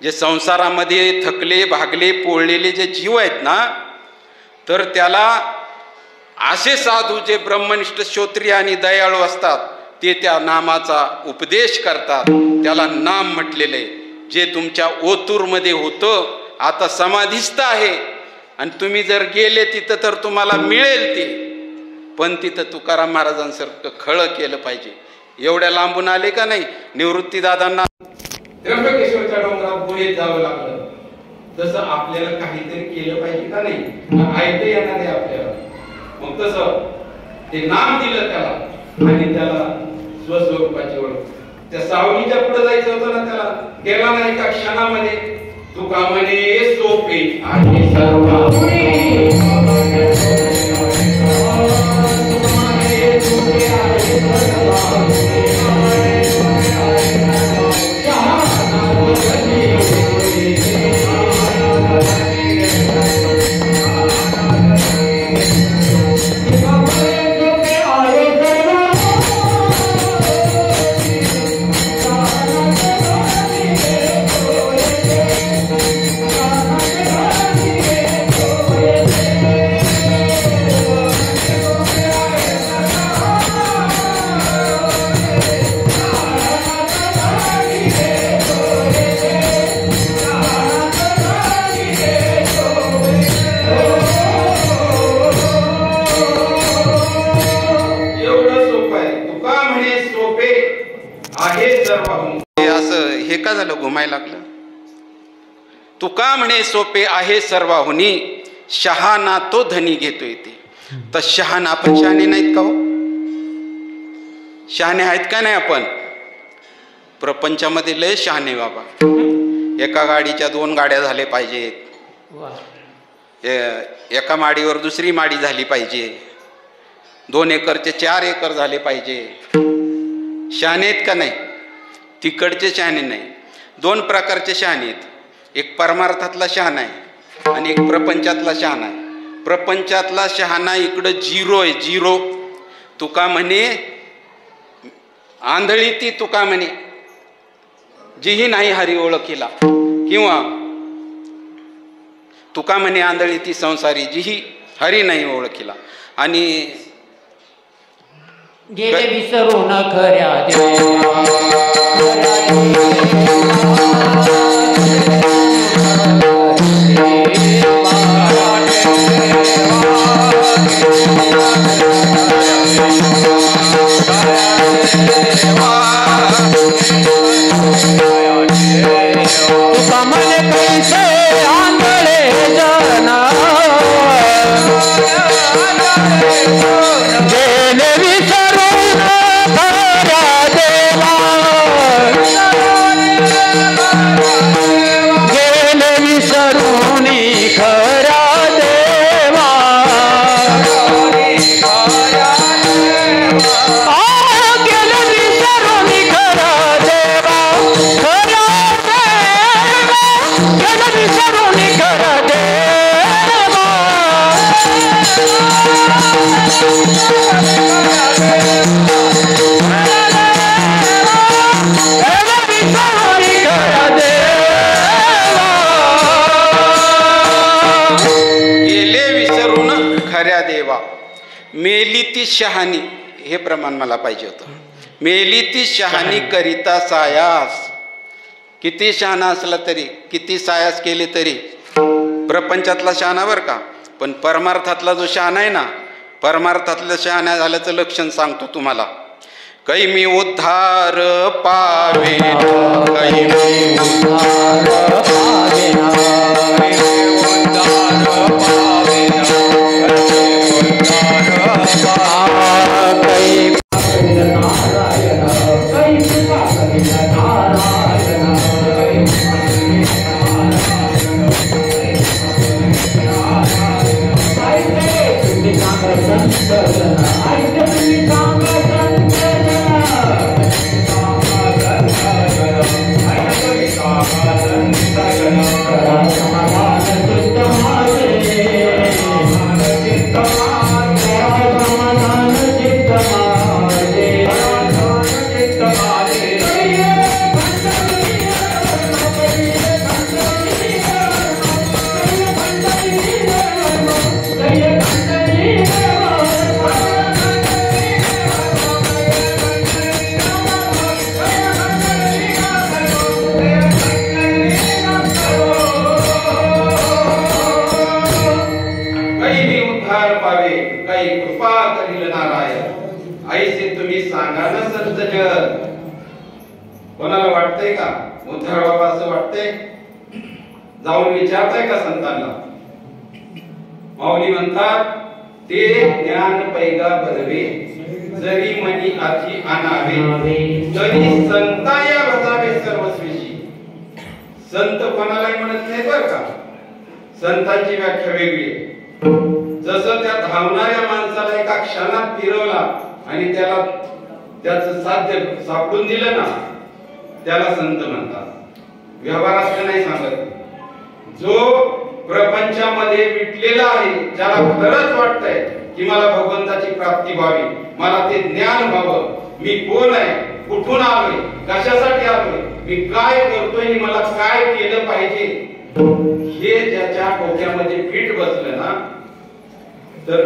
जे संसारामध्ये थकले भागले पोळलेले जे जीव आहेत ना, तर त्याला असे साधू जे ब्रह्मनिष्ठ श्रोत्रिय आणि दयाळू असतात, ते त्या नामाचा उपदेश करतात. त्याला नाम म्हटलेलं आहे. जे तुमच्या ओतूरमध्ये होतं आता समाधीस्थ आहे, आणि तुम्ही जर गेले तिथं तर तुम्हाला मिळेल ते. पण तिथं तुकाराम महाराजांसारखं खळं केलं पाहिजे. एवढ्या लांबून आले का नाही? निवृत्ती दादांना त्र्यंबकेश्वरच्या डोंगरात गुहेत जावं लागलं. तसं आपल्याला काहीतरी केलं पाहिजे का नाही? ऐकता येणार आहे आपल्याला. मग तसं ते नाम दिलं त्याला आणि त्याला स्वस्वरूपाची ओळख. त्या सावलीच्या पुढे जायचं होतं ना, त्याला गेला नाही एका क्षणामध्ये. तुका म्हणे सोपे आहे सर्वांनी, घुमायला लागलं. तुका म्हणे सोपे आहे सर्वाहुनी, शहाणा तो धनी घेतोय ते. तर शहाणा आपण शहाणे नाहीत का हो? शहाणे आहेत का नाही आपण? प्रपंचामध्ये लय शहाणे बाबा. एका गाडीच्या 2 गाड्या झाल्या पाहिजेत, एका माडीवर दुसरी माडी झाली पाहिजे, 2 एकरचे 4 एकर झाले पाहिजे. शहाणे आहेत का नाही? तिकडचे शहाणे नाही. 2 प्रकारचे शहाणे आहेत. एक परमार्थातला शहाणा आहे आणि एक प्रपंचातला शहाणा आहे. प्रपंचातला शहाणा इकडं 0 आहे, 0. तुका म्हणे आंधळी ती तुका म्हणे जीही नाही हरी ओळखीला, किंवा तुका म्हणे आंधळी ती संसारी जीही हरी नाही ओळखीला. आणि गेले विसरून खऱ्या तुका म्हणे कैसे आंधळे जन गेले विसरून खऱ्या देवा, गेले विसरून खऱ्या देवा, गेले विसरून खऱ्या देवा, खऱ्या देवा, गेले विसरून खऱ्या देवा. गेले विसरून खऱ्या देवा. मेली ती शहाणी, हे प्रमाण मला पाहिजे होतं. मेली ती शहाणी करिता सायास. किती शहाणा असला तरी, किती सायास केले तरी, प्रपंचातला शहाणा बरं का, पण परमार्थातला जो शहाणा आहे ना, परमार्थातलं शहाण्या झाल्याचं लक्षण सांगतो तुम्हाला. कै मी उद्धार पावेना, कै मी उद्धार पावेना, कै मी उद्धार पावेना, कोणाला वाटतंय का उद्धार व्हावा असं वाटतंय? जाऊन विचारताय का संतांना? माऊली म्हणतात ते ज्ञान पैगा भरवे, जरी मनी आधी आणावे, तरी संता या भजावे सर्वस्वीशी. संत कोणालाही म्हणत नाही बर का, संतांची व्याख्या वेगळी. जसं त्या धावणाऱ्या माणसाला एका क्षणात फिरवला आणि त्याला त्याचं साध्य सापडून दिलं ना, त्याला संत म्हणतात. व्यवहारात नाही सांगत. जो प्रपंचामध्ये विटलेला आहे, ज्याला खरंच वाटतंय की मला भगवंताची प्राप्ती व्हावी, मला ते ज्ञान व्हावं, मी कोण आहे, कुठून आलोय, कशासाठी आलोय, मी काय करतोय, मला काय केलं पाहिजे, हे ज्याच्या डोक्यामध्ये फिट बसलं ना, तर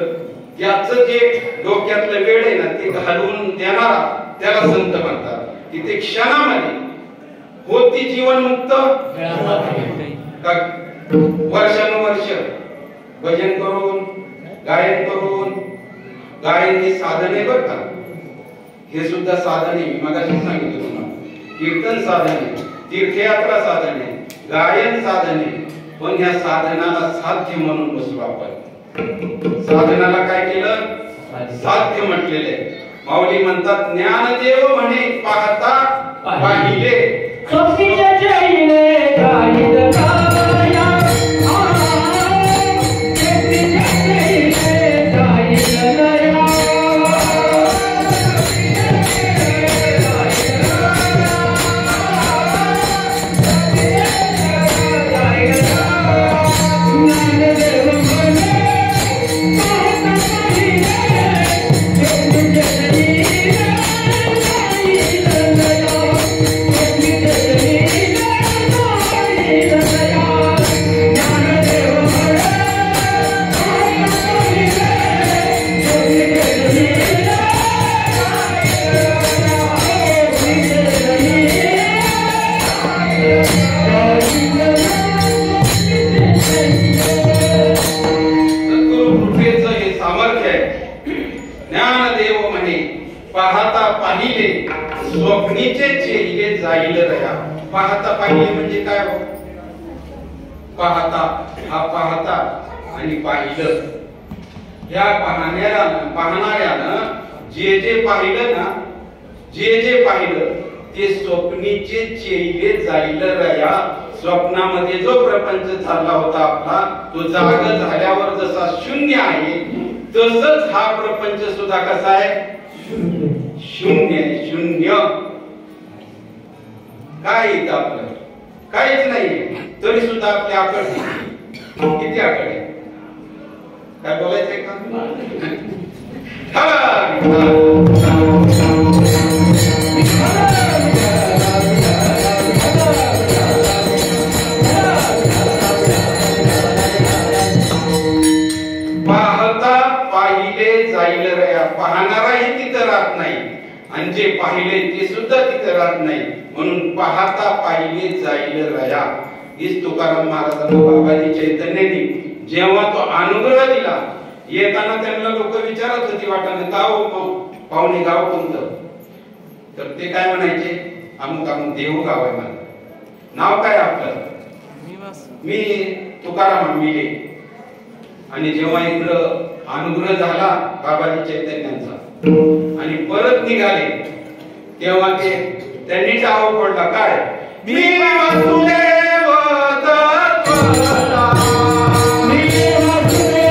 त्याचं जे डोक्यातलं वेळ आहे ना ते घालवून देणारा त्याला संत म्हणतात. की ते क्षणामध्ये होती जीवनमुक्त वर्षानुवर्ष भजन करून, गायन करून. गायन हे साधन आहे बरं का, हे सुद्धा साधन आहे. मी मगाशी सांगितलं तुम्हाला, कीर्तन साधन आहे, तीर्थयात्रा साधन आहे, गायन साधन आहे. पण ह्या साधनाला साध्य म्हणून बसलो आपण. साधनाला काय केलं? साध्य म्हटलेले. माऊली म्हणतात ज्ञानदेव म्हणे पाहता पाहिले, स्वप्नीचे चेहिले जाईल रया. पाहता पाहिले म्हणजे काय हो? पाहता हा पाहता आणि पाहिलं, या पाहणाऱ्यानं जे जे पाहिलं ना, जे जे पाहिलं ते स्वप्नीचे चेहिले जाईल रया. स्वप्नामध्ये जो प्रपंच चालला होता आपला, तो जाग झाल्यावर जसा शून्य आहे, तसंच हा प्रपंच सुद्धा कसा आहे? शून्य. शून्य काय येतं आपलं? काहीच नाही. तरी सुद्धा आपली आकड किती आकड आहे? काय बोलायचंय का? पाहता पाहिले जाईल रया. पाहणाराही तिथं राहत नाही आणि जे पाहिले ते सुद्धा तिथं राहत नाही. म्हणून पाहता पाहिले जाईल रया. हीच तुकाराम महाराजांना बाबाजी चैतन्याने जेव्हा तो अनुग्रह दिला येताना त्यांना लोक विचारत होती वाटाने का हो पाहुणे गाव कोणतं, तर ते काय म्हणायचे अमुक अमुक देहू गाव आहे माझं. नाव काय आपलं, मी तुकाराम आंबिले. आणि जेव्हा इकडं अनुग्रह झाला बाबाजी चैतन्यांचा आणि परत निघाले तेव्हा त्यांनी टाव पडला काय, मी वासुदेव तत्त्वला, मी वासुदेव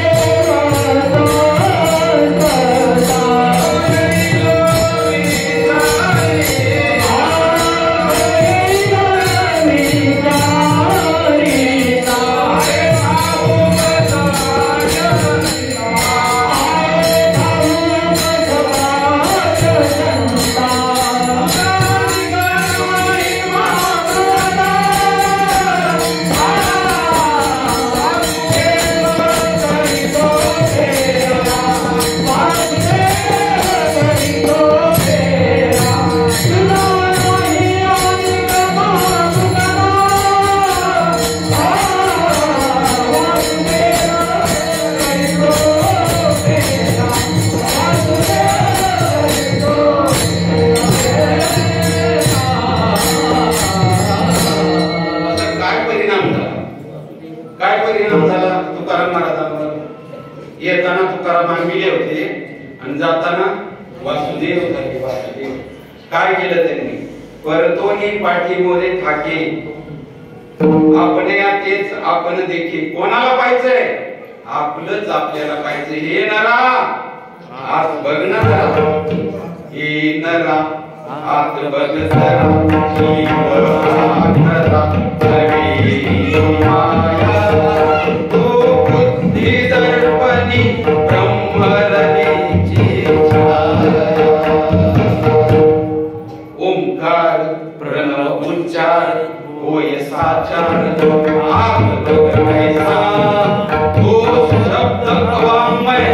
जाताना वासुदेव झाले. वासुदेव काय केलं त्यांनी, परतोनी पाठीमोरे ठाके आपण तेच आपण देखे. कोणाला पाहिजे, आपलंच आपल्याला पाहिजे. हे नरा आज बघ ना जरा, हे नरा आज बघ जरा, दर्पणी ओंकार प्रणव उच्चार होय साचार, आग कैसा तो शब्द अवांमय,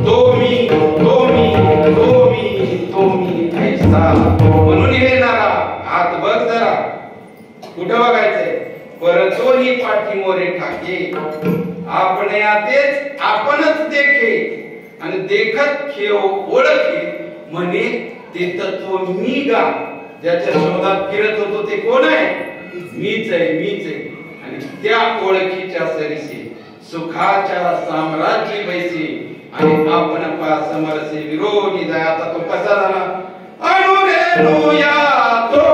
तोमी तोमी तोमी तोमी ऐसा. म्हणून येणारा हात बघ जरा, कुठं बघायचंय, परतोनी पाठीमोरे ठाके आपण तेच आपणच देखे आणि देखत खेळ ओळखे म्हणे ते तत्व मी गा. ज्याच्या शोधात फिरत होतो ते कोण आहे, मीच आहे मीच आहे. आणि त्या ओळखीच्या सरीसे सुखाच्या साम्राज्य बैसे आणि आपण पास समरसे विरोधी जाय. आता तो कसा झाला, अनुरेनुया तो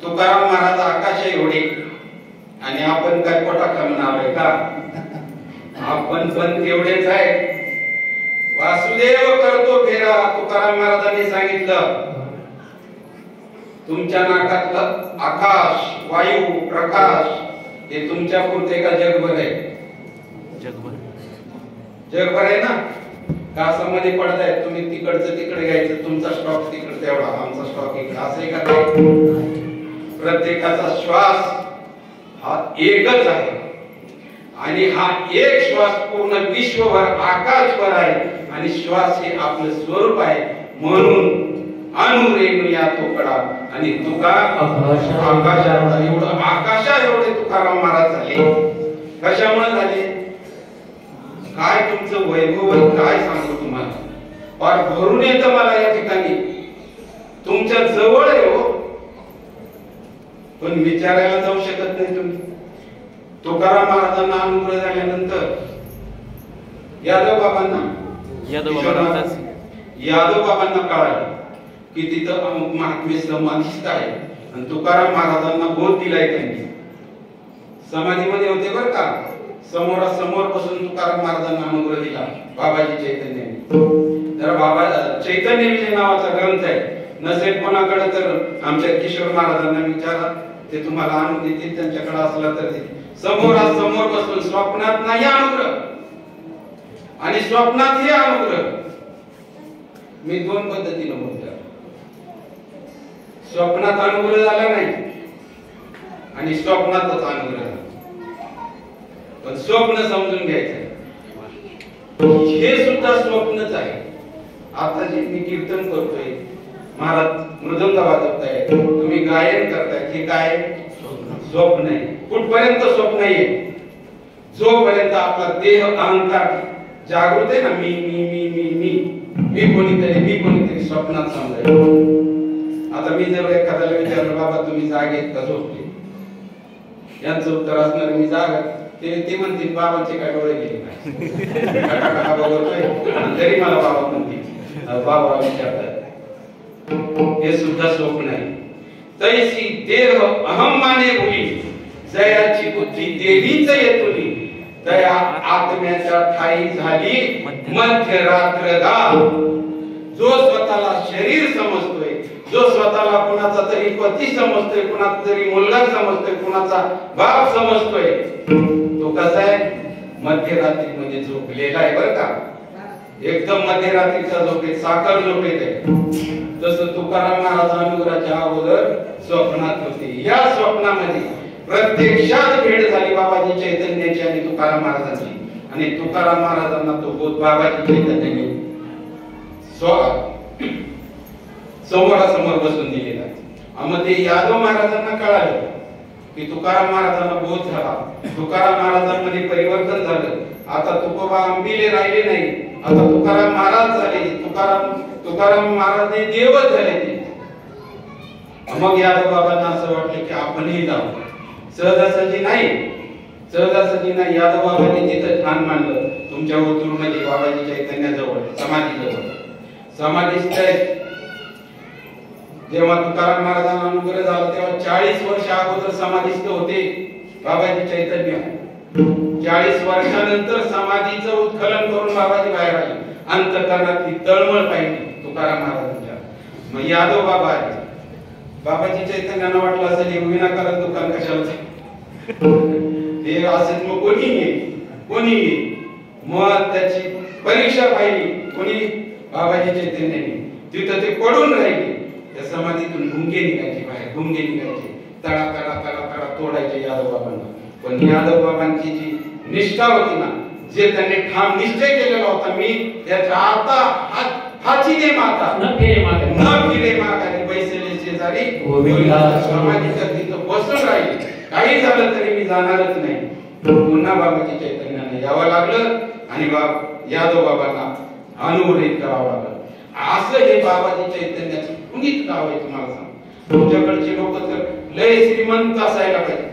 तुकाराम महाराज आकाश एवढे आणि आपण काय पोटाखा म्हणालोय का, आपण पण तेवढेच आहे. वासुदेव करतो फेरा. तुकाराम महाराजांनी सांगितलं तुमच्या नाकातलं आकाश वायू प्रकाश हे तुमच्या पुरते का जगभर आहे, जगभर आहे ना. कासामध्ये पडताय तुम्ही, तिकडचं तिकडे घ्यायचं, तुमचा स्टॉक तिकडे तेवढा, आमचा स्टॉक इकडे, असं आहे का. प्रत्येकाचा श्वास हा एकच आहे आणि हा एक श्वास पूर्ण विश्वभर आकाशभर आहे आणि श्वास हे आपलं स्वरूप आहे. म्हणून अनुरेनुया तोकडा आणि तुका आकाशात एवढं आकाशा एवढे तुकाराम महाराज झाले. कशामुळे झाले, काय तुमचं वैभव काय सांगू तुम्हाला, फार भरून येतं मला या ठिकाणी. तुमच्या जवळ आहे हो, पण विचारायला जाऊ शकत नाही तुम्ही. तुकाराम महाराजांना अनुग्रह झाल्यानंतर यादव बाबांना कळालं की तिथं अमुक महात्मे समाधीस्थ आहे आणि तुकाराम महाराजांना बोध दिलाय. त्यांनी समाधीमध्ये होते बर का, समोरासमोर बसून तुकाराम महाराजांना अनुग्रह दिला बाबाजी चैतन्यांनी. जरा बाबा चैतन्य विजय नावाचा ग्रंथ आहे, नसेल कोणाकडे तर आमच्या किशोर महाराजांना विचारा, ते तुम्हाला आणून देतील, त्यांच्याकडे असला तर समोरासमोर बसून स्वप्नात नाही अनुग्रह आणि स्वप्नात हे अनुग्रह. मी दोन पद्धतीने बोलतो. स्वप्नात अनुग्रह झाला नाही आणि स्वप्नातच अनुग्रह. पण स्वप्न समजून घ्यायचं हे सुद्धा स्वप्नच आहे. आता जे मी कीर्तन करतोय, महाराज मृदंग वाजवताय, तुम्ही गायन करताय, हे काय स्वप्न आहे. कुठपर्यंत स्वप्न आहे? जोपर्यंत आपला देह अहंकार जागृत आहे ना, मी मी मी मी मी मी कोणीतरी स्वप्नात समजायचं. आता मी जर एखाद्याला विचारलं, बाबा तुम्ही जागेत का झोपले, यांचं उत्तर असणार मी जागा. ते म्हणतील बाबांचे काय डोळे गेले नाही बघतोय, तरी मला बाबा म्हणतील, बाबा विचारतात. हे सुद्धा स्वप्न आहे. तैसी देह अहम माने भुली, जयाची बुद्धी देवीच येतुली, दया आत्म्याच्या ठाई झाली मध्यरात्र गा. जो स्वतःला शरीर समजतोय, जो स्वतःला कुणाचा तरी पती समजतोय, कुणाचा तरी मुलगा समजतोय, कुणाचा बाप समजतोय, तो कसा आहे? मध्यरात्री मध्ये झोपलेला आहे बरं का. एकदम मध्यरात्रीचा झोपेत, साखर झोपेत आहे. तसं तुकाराम महाराज अनुग्रहाच्या अगोदर स्वप्नात होते. या स्वप्नामध्ये प्रत्यक्षात भेट झाली बाबाजी चैतन्याची आणि तुकाराम महाराजांची, आणि तुकाराम महाराजांना तो बोध बाबाजी चैतन्याने समोरासमोर बसून दिलेला. मग ते यादव महाराजांना कळालं की तुकाराम महाराजांना बोध झाला, तुकाराम महाराजांमध्ये परिवर्तन झालं. आता तुकोबा आंबिले राहिले नाही, आता तुकाराम महाराज झाले, तुकाराम महाराज हे देवच झाले ते. मग यादव बाबांना असं वाटलं की आपणही जाऊ. सहजासहजी नाही, यादव बाबांनी तिथं ठाण मांडलं तुमच्या ओतूरमध्ये बाबाजी चैतन्याजवळ समाधीस्थ आहे. जेव्हा तुकाराम महाराजांना अनुग्रह झाला तेव्हा 40 वर्ष अगोदर समाधीस्थ होते बाबाजी चैतन्य. 40 वर्षानंतर समाधीचं उत्खनन करून बाबाजी बाहेर आले. अंतःकरणातली तळमळ पाहिली तुकाराम महाराजांच्या. मग यादव बाबा आहे. बाबाजी चैतन्यांना वाटलं असेल हे विनाकारण दुकान कशाला हे असेल, मग कोणी मग त्याची परीक्षा पाहिली कोणी? बाबाजी चैतन्यांनी. तिथं ते पडून राहिले. त्या समाधीतून भुंगे निघायचे, तडा तडा तोडायचे यादव बाबांना. पण यादव बाबांची जी निष्ठा होती ना, जे त्यांनी ठाम निश्चय केलेला होता, मी त्याच्या आता हाची दे माता न फिरे मागाने बैसले शेजारी समाधीच्या तिथं बसून राहिले. काही झालं तरी मी जाणारच नाही. पुन्हा बाबाजी चैतन्याने यावं लागलं आणि यादव बाबांना अनुग्रहित करावं लागलं. असं हे बाबाजी चैतन्याचं पुनीत नाव आहे. तुम्हाला सांग, तुमच्याकडचे लोक तर लय श्रीमंत असायला पाहिजे.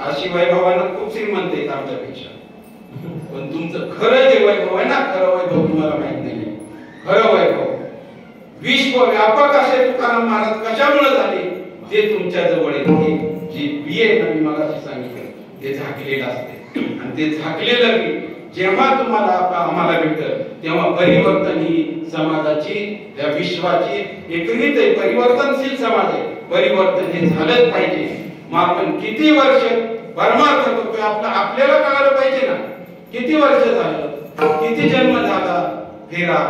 अशी वैभवांना खूप श्रीमंत आहेत आमच्यापेक्षा. पण तुमचं खरं जे वैभव आहे ना, खरं वैभव तुम्हाला माहित नाही. खरं वैभव विश्व व्यापक असे तुकाराम महाराज कशामुळे झाले ते तुमच्या जवळ आहे. जे बिये मी मगाशी सांगितलं ते झाकलेलं असते, आणि ते झाकलेलं बी जेव्हा तुम्हाला आम्हाला भेटतं तेव्हा परिवर्तन ही समाजाची, या विश्वाची एकरीत परिवर्तनशील समाज आहे. परिवर्तन हे झालंच पाहिजे. मग आपण किती वर्ष परमार्थ करतोय आपल्याला कळायला पाहिजे ना. किती वर्ष झालं, किती जन्म झाला, फेरा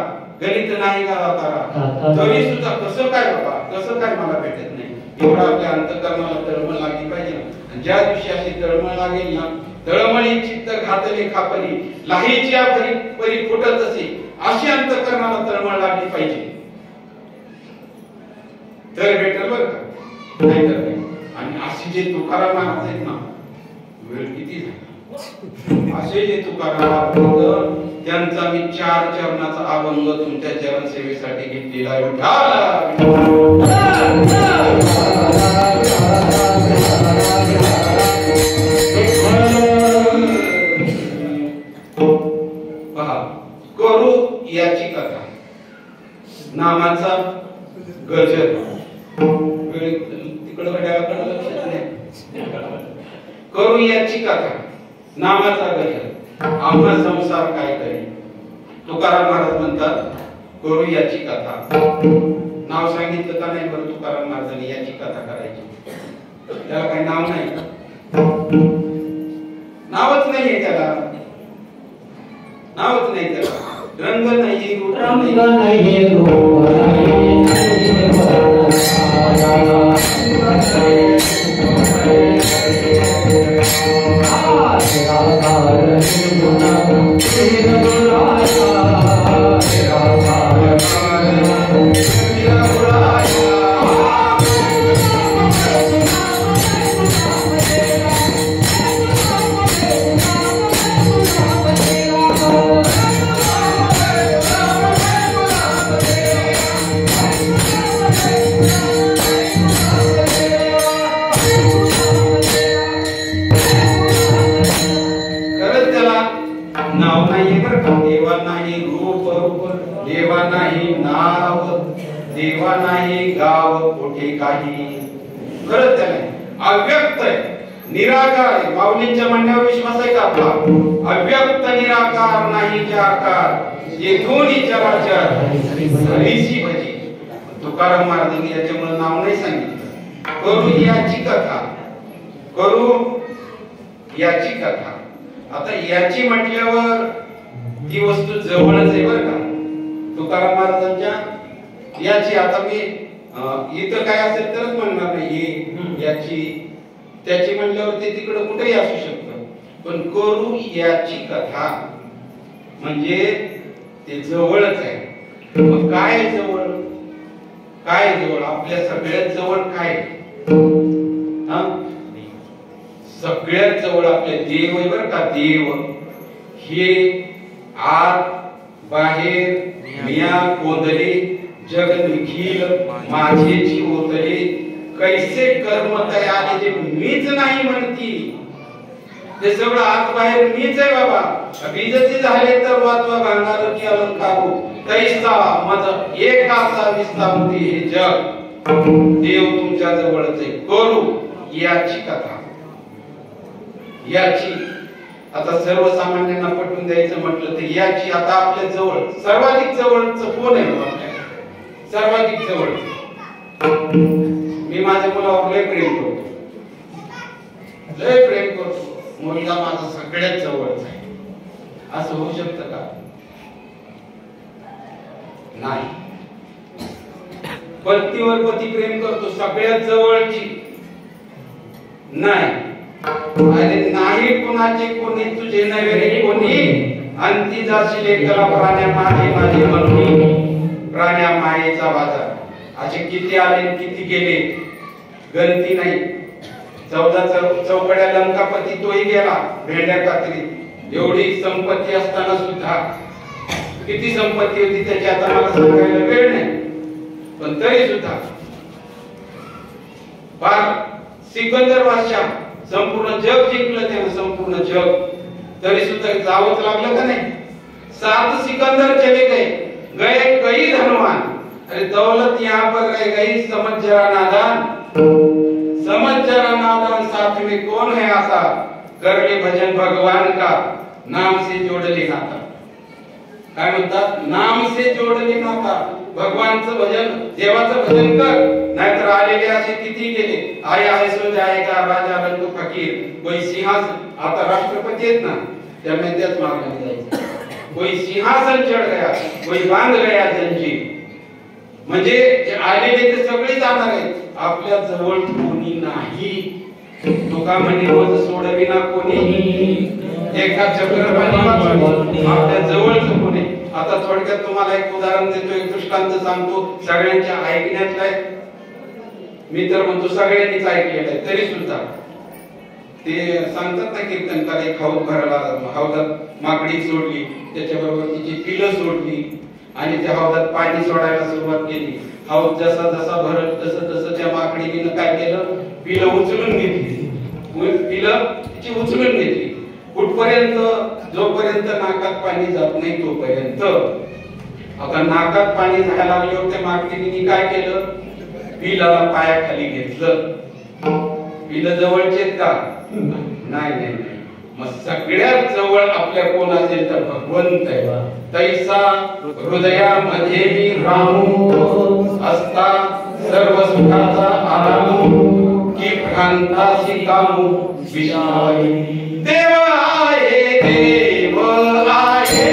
गणित नाही का तारा, तरी सुद्धा कसं काय बाबा, कसं काय मला भेटत नाही. एवढं आपल्या अंतःकरणाला तळमळ लागली पाहिजे ना. आणि ज्या दिवशी अशी तळमळ लागेल ना, तळमळी चित्त घातले खापरी लाहीची परी फुटत असे, अशी अंतःकरणाला तळमळ लागली पाहिजे तर भेटेल बरं का, नाही तर नाही. आणि अशी जे तुकाराम महाराज आहेत ना, वेळ किती झाला, असे जे तुकाराम महाराज त्यांचा मी 4 चरणाचा अभंग तुमच्या चरण सेवेसाठी घेतलेला आहे. पहा, करू याची कथा नामाचा गजर. तिकडे करू याची कथा नामाचा गजर, आम्हा संसार काय करी. तुकाराम महाराज म्हणतात करू याची कथा. नाव सांगितलं का नाही बरं तुकाराम महाराजांनी याची कथा करायची. त्याला काही नाव नाही, नावच नाहीये त्याला, नावच नाही त्याला. रंग नाही, रूप नाही, देवा नाही नाव, देवा नाही गाव कुठे काही. खरंच त्याला अव्यक्त आहे, निराकार आहे. माऊलींच्या म्हणण्यावर विश्वास आहे का आपला? अव्यक्त निराकार नाही जे आकार, येथून चराचर हरीची भजी. तुकाराम महाराजांनी याच्यामुळे नाव नाही सांगितलं. करू याची कथा, करू याची कथा. आता याची म्हटल्यावर ती वस्तू जवळच आहे बरं का तुकाराम महाराजांच्या. याची आता मी इथं काय असेल तरच म्हणणार नाही याची त्याची म्हटल्यावर ते तिकडे कुठेही असू शकतं. पण करू याची कथा म्हणजे ते जवळच आहे. मग काय जवळ, काय जवळ? आपल्या सगळ्यात जवळ काय? सगळ्यात जवळ आपले देव आहे बरं का. देव हे आत बाहेर मिया कोंदले जग निखिल माझेची ओतले कैसे कर्म तयारे जे मीच नाही म्हणती. ते सगळं आत बाहेर मीच आहे बाबा. बीजती झाले तर वाचवा भांगार की अलंकारू तैसा मज एकाचा विस्तारती हे जग. देव तुमच्या जवळच आहे. करू याची कथा, याची. आता सर्वसामान्यांना पटवून द्यायचं म्हटलं तर याची. आता आपल्या जवळ सर्वाधिक जवळचं कोण आहे? सर्वाधिक जवळ मी माझ्या मुलावर लय प्रेम करतो, लय प्रेम करतो. मुलगा माझा सगळ्यात जवळचा आहे असं होऊ शकतं का? नाही. पत्नीवर पती प्रेम करतो सगळ्यात जवळची नाही. अरे नाही कुणाचे कोणी तुझे नव्हे रे कोणी. अंती जाशील एकला प्राण्या मागे माझे म्हणून प्राण्या मायेचा बाजार. असे किती आले किती गेले गणती नाही. 14 चौकड्या लंकापती तोही गेला भेंड्या कातरी. एवढी संपत्ती असताना सुद्धा किती संपत्ती होती त्याची आता मला सांगायला वेळ नाही. पण तरी सुद्धा फार सिकंदर बादशाह संपूर्ण जग जिंकलं त्यानं, संपूर्ण जग. तरी सुद्धा जावंच लागलं का नाही? 7 सिकंदर चले गए गए कई धनवान. अरे दौलत यहाँ पर रह गई समझ जरा नादान. समझ जरा नादान साथ में कौन है आता कर ले भजन भगवान का नाम से जोड़ ले नाता. काय म्हणतात? नाम से जोड़ ले नाता. भगवानचं भजन, देवाचं भजन कर. नाहीतर आलेले असे किती गेले. आया है सो जाएगा राजा रंग फकीर. कोई सिंहासन, आता राष्ट्रपती आहेत ना त्यामुळे त्याच मार्गाने जायचं. कोई सिंहासन चढ गया कोई बांध गया जंजीर. म्हणजे जे आलेले ते सगळे जाणार आहेत. आपल्या जवळ कोणी नाही. तुका म्हणे रोज सोडविना कोणी एका चक्रपाणी. आपल्या जवळच कोणी. आता थोडक्यात तुम्हाला एक उदाहरण देतो, एक दृष्टांत सांगतो. सगळ्यांच्या ऐकण्यातलं आहे. मी तर म्हणतो सगळ्यांनीच ऐकलेलं आहे. तरी सुद्धा ते सांगतात ना कीर्तनकार, एक हौद भरला, हौदात माकडी सोडली, त्याच्याबरोबर तिची पिलं सोडली आणि त्या हौदात पाणी सोडायला सुरुवात केली. हौद जसा जसा भरत तसं तसं त्या माकडीने काय केलं? पिलं उचलून घेतली. पिलं तिची उचलून घेतली. कुठपर्यंत? जोपर्यंत नाकात पाणी जात नाही तोपर्यंत. आता नाकात पाणी जायला लागल्यावर त्या माकडीने काय केलं? पिलाला पायाखाली घेतलं. पिलं जवळचे का? नाही नाही. मग सगळ्यात जवळ आपल्या कोण असेल तर भगवंत आहे. तैसा हृदयामध्ये मी राहू असता सर्व सुखाचा आरामू की भ्रांतासी कामू विषारी. देव आहे देव आहे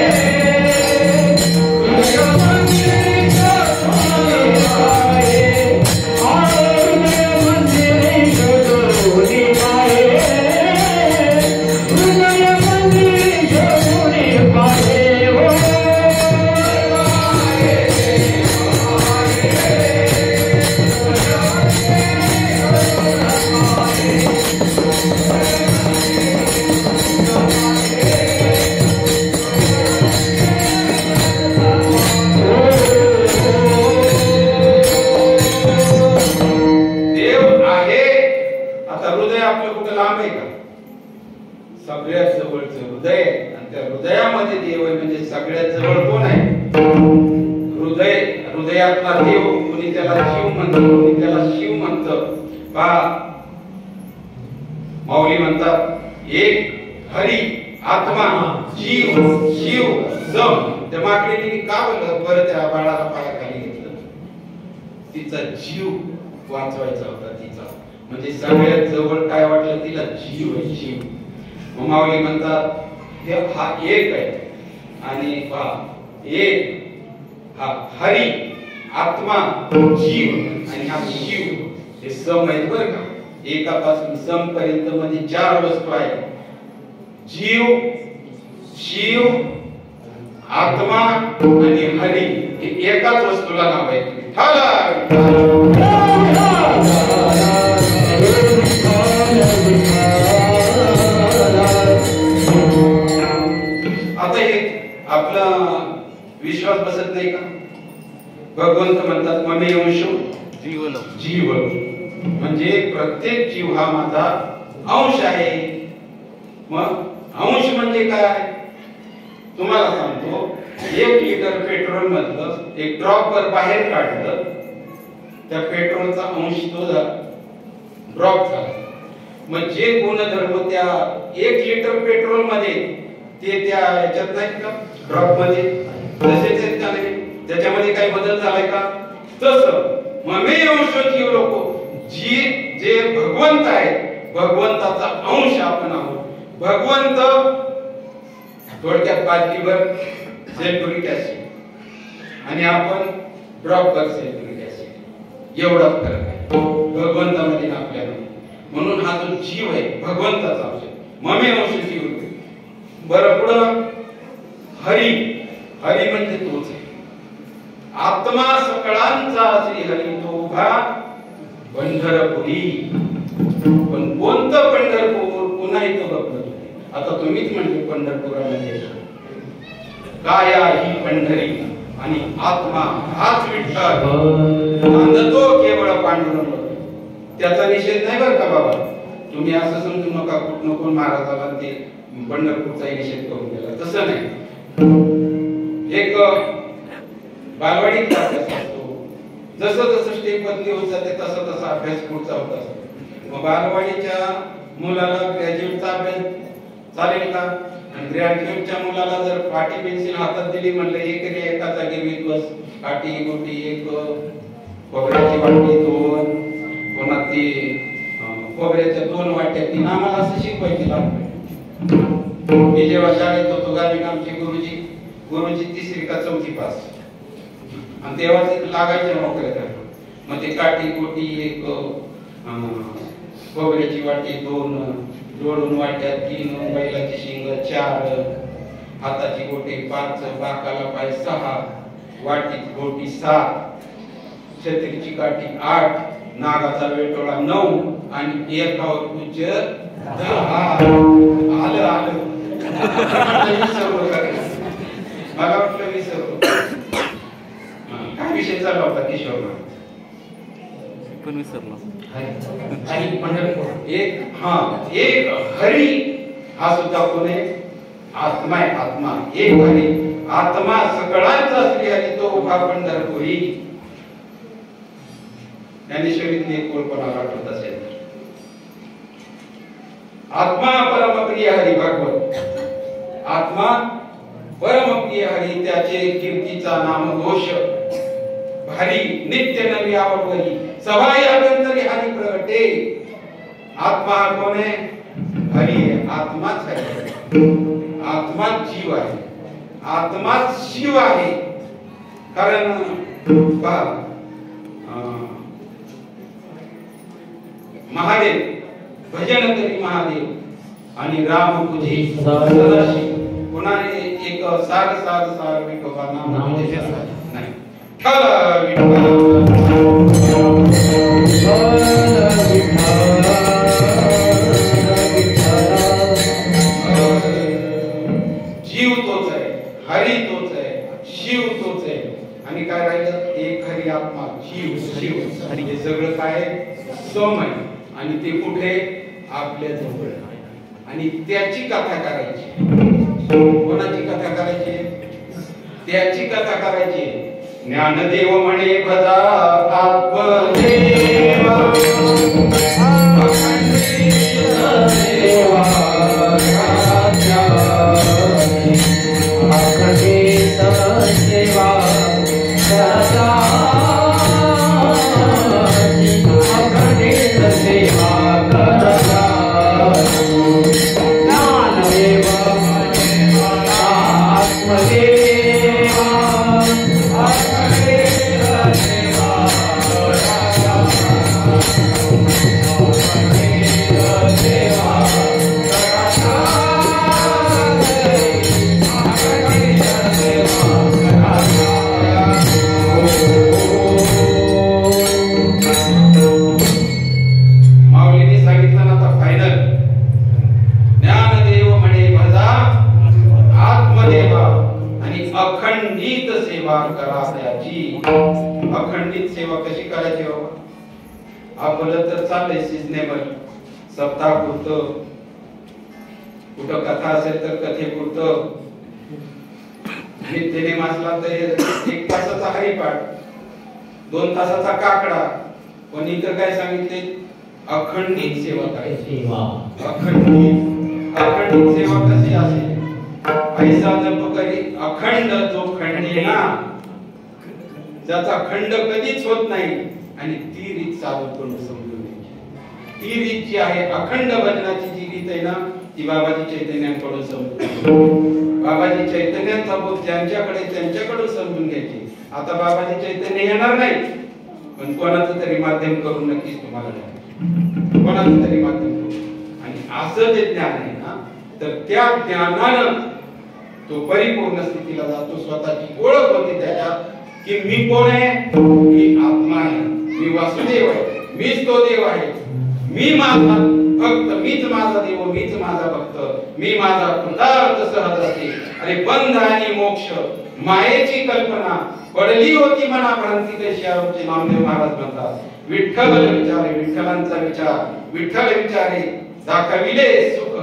सगळ्यात जवळचं हृदय आणि त्या हृदयामध्ये देव आहे. म्हणजे सगळ्यात जवळ कोण आहे? हृदय. हृदयातला देव कोणी त्याला शिव म्हणतो, कोणी त्याला शिव म्हणतं. पहा माऊली म्हणतात एक हरी आत्मा जीव शिव सम. त्या माकडीने का बरं त्या बाळाला पायाखाली घेतलं? तिचा जीव वाचवायचा होता तिचा. म्हणजे सगळ्यात जवळ काय वाटलं तिला? जीव आहे, जीव. माऊली म्हणतात हे हा एक आहे आणि एक हा हरी आत्मा जीव आणि हा शिव हे सम आहेत बरं का. एकापासून सम पर्यंत मध्ये 4 वस्तू आहेत. जीव शिव आत्मा आणि हरी हे एकाच वस्तूला नाव आहे. आता हे आपला विश्वास बसत नाही का? भगवंत म्हणतात ममेवंश जीव म्हणजे प्रत्येक जीव हा माझा अंश आहे. मग अंश म्हणजे काय? तुम्हाला सांगतो 1 लिटर पेट्रोल मधलं एक ड्रॉप वर बाहेर काढलं त्या पेट्रोलचा अंश तो ड्रॉप झाला. मग जे गुणधर्म त्या 1 लिटर पेट्रोल मध्ये ते त्या याच्यात नाहीत का ड्रॉप मध्ये तसेच आहेत का नाही? त्याच्यामध्ये काही बदल झालाय का? तसं ममेवंशजीव लोक जे भगवंत आहे भगवंताचा अंश आपण आहोत. भगवंत थोडक्यात बाटलीवर सल्फ्युरिक ऍसिड आणि आपण ड्रॉपवर सल्फ्युरिक ऍसिड एवढा फरक आहे भगवंतामध्ये आपल्याला. म्हणून हा जो जीव आहे भगवंताचा अंश ममेवंशजीव. बरं पुढं हरी. हरी म्हणजे तोच आहे. आत्मा सकळांचा श्री हरी तो उभा पंढरपुरी. पण कोणतं पंढरपूर? पुन्हा इथं बघतो. आता तुम्हीच म्हणजे पंढरपुरामध्ये काय ही पंढरी आणि आत्मा हाच विठ्ठल नांदतो केवळ पांडुरंग. त्याचा निषेध नाही बरं का बाबा. तुम्ही असं समजू नका कुठं कोण महाराजाला ते पंढरपूरचा निषेध करून गेला. तसं नाही. एक बालवाडीत अभ्यास असतो. जसं जसं स्टेप बदली होत जाते तसा तसा अभ्यास पुढचा होत असतो. मग बालवाडीच्या मुलाला ग्रॅज्युएटचा अभ्यास चालेल का? आणि ग्रॅज्युएटच्या मुलाला जर पाटी पेन्सिल हातात दिली म्हणलं एक रे एका जागी विद्वस काठी गोटी एक खोबऱ्याची वाटी 2 पुन्हा ती खोबऱ्याच्या 2 वाट्या 3 आम्हाला असं शिकवायची लागतं. मी जेव्हा शाळेत होतो गावी आमचे गुरुजी 3री का 4थी पास आणि तेव्हा ते लागायचे नोकऱ्या करतो. मग ते काठी गोटी एक खोबऱ्याची वाटी 2 जोडून वाट्या 3 बैलाची शिंग 4 हाताची गोटी 5 बाकाला पाय 6 वाटीत गोटी 7 छत्रीची काठी 8 नागाचा वेटोळा 9 आणि एकावर पूज्य 10. आलं मला वाटलं विसरलो. काय विषय चालला होता किशोर? पण विसरलो. आणि पंढरपूर एक हरी हा सुद्धा कोण आहे? आत्मा आहे. आत्मा एक हरी आत्मा सकळांचा श्री हरी तो उभा पंढरपुरी. ज्ञानेश्वरीतली एक ओळ कोणाला आठवत असेल? आत्मा परमप्रिय परमप्रिय हरी भगवत आत्मा परमप्रिय हरी त्याचे कीर्तीचा नामघोष भारी नित्य नवी आवडवरी सभाई अभ्यंतरी हरी प्रगटे आत्मा कोण आहे हरी आहे आत्माच आहे आत्माच जीव आहे आत्माच शिव आहे कारण महादेव भजन करी महादेव आणि राम तुझे सदाशिव पुन्हा एक सार सार सार विठोबा नाम नाही ठल जीव तोच आहे हरी तोच आहे शिव तोच आहे आणि काय राहिलं एक हरी आत्मा जीव शिव हे सगळं काय सोम आहे आणि ते कुठे आपल्या जवळ आणि त्याची कथा करायची कोणाची कथा करायची त्याची कथा करायची ज्ञानदेव म्हणे भजा आत्मदेवा अखंडित सेवा कशी करायची बाबा आपलं तर चाललंय सिजनेबल सप्ताह पुरतं कुठं कथा असेल तर कथेपुरतं नित्यने मासला तर 1 तासाचा हरिपाठ 2 तासाचा काकडा पण इथं काय सांगितले अखंडित सेवा करायची अखंडित सेवा कशी असेल ऐसा जप करी अखंड जो खंडी ना ज्याचा खंड कधीच होत नाही आणि ती रीत साधन करून समजून घ्यायची ती रीत जी आहे अखंड भजनाची जी रीत आहे ना ती बाबाजी चैतन्यांकडून समजून बाबाजी चैतन्यांचा बोध त्यांच्याकडून समजून घ्यायची आता बाबाजी चैतन्य येणार नाही पण कोणाचं तरी माध्यम करून नक्कीच तुम्हाला कोणाचं तरी माध्यम करून आणि असं जे ज्ञान आहे ना तर त्या ज्ञानानं तो परिपूर्ण स्थितीला जातो स्वतःची ओळख होते त्याच्यात कि मी कोण आहे मी आत्मा आहे मी वासुदेव आहे मीच तो देव आहे मी माझा भक्त मीच माझा देव मीच माझा भक्त मी माझा कृतार्थ सहजाते अरे बंध आणि मोक्ष मायेची कल्पना पडली होती मना भ्रांती तशी आमचे नामदेव महाराज म्हणतात विठ्ठल विचारे विठ्ठलांचा विचार विठ्ठल विचारे दाखविले सुख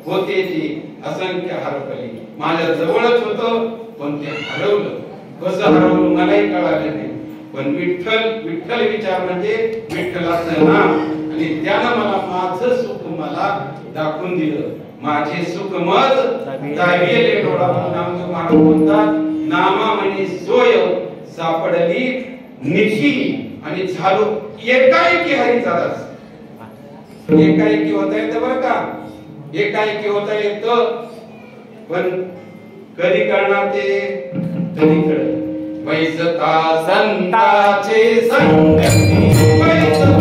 होते जी असंख्य हरपली माझ्या जवळच होतं पण ते हरवलं कसं हरवलं मलाही कळालं नाही पण विठ्ठल विचार म्हणजे विठ्ठलाचं नाम आणि त्यानं मला माझं सुख मला दाखवून दिलं माझे सुख मत दाविले डोळा नामदेव महाराज म्हणतात नामा म्हणे सोय सापडली निशी आणि झालो एकाएकी हरीचा दास एकाएकी होता येतं बरं का एकाएकी होता येतं पण कधी करणार ते कधी कळत वैसता संताचे संगती वैसता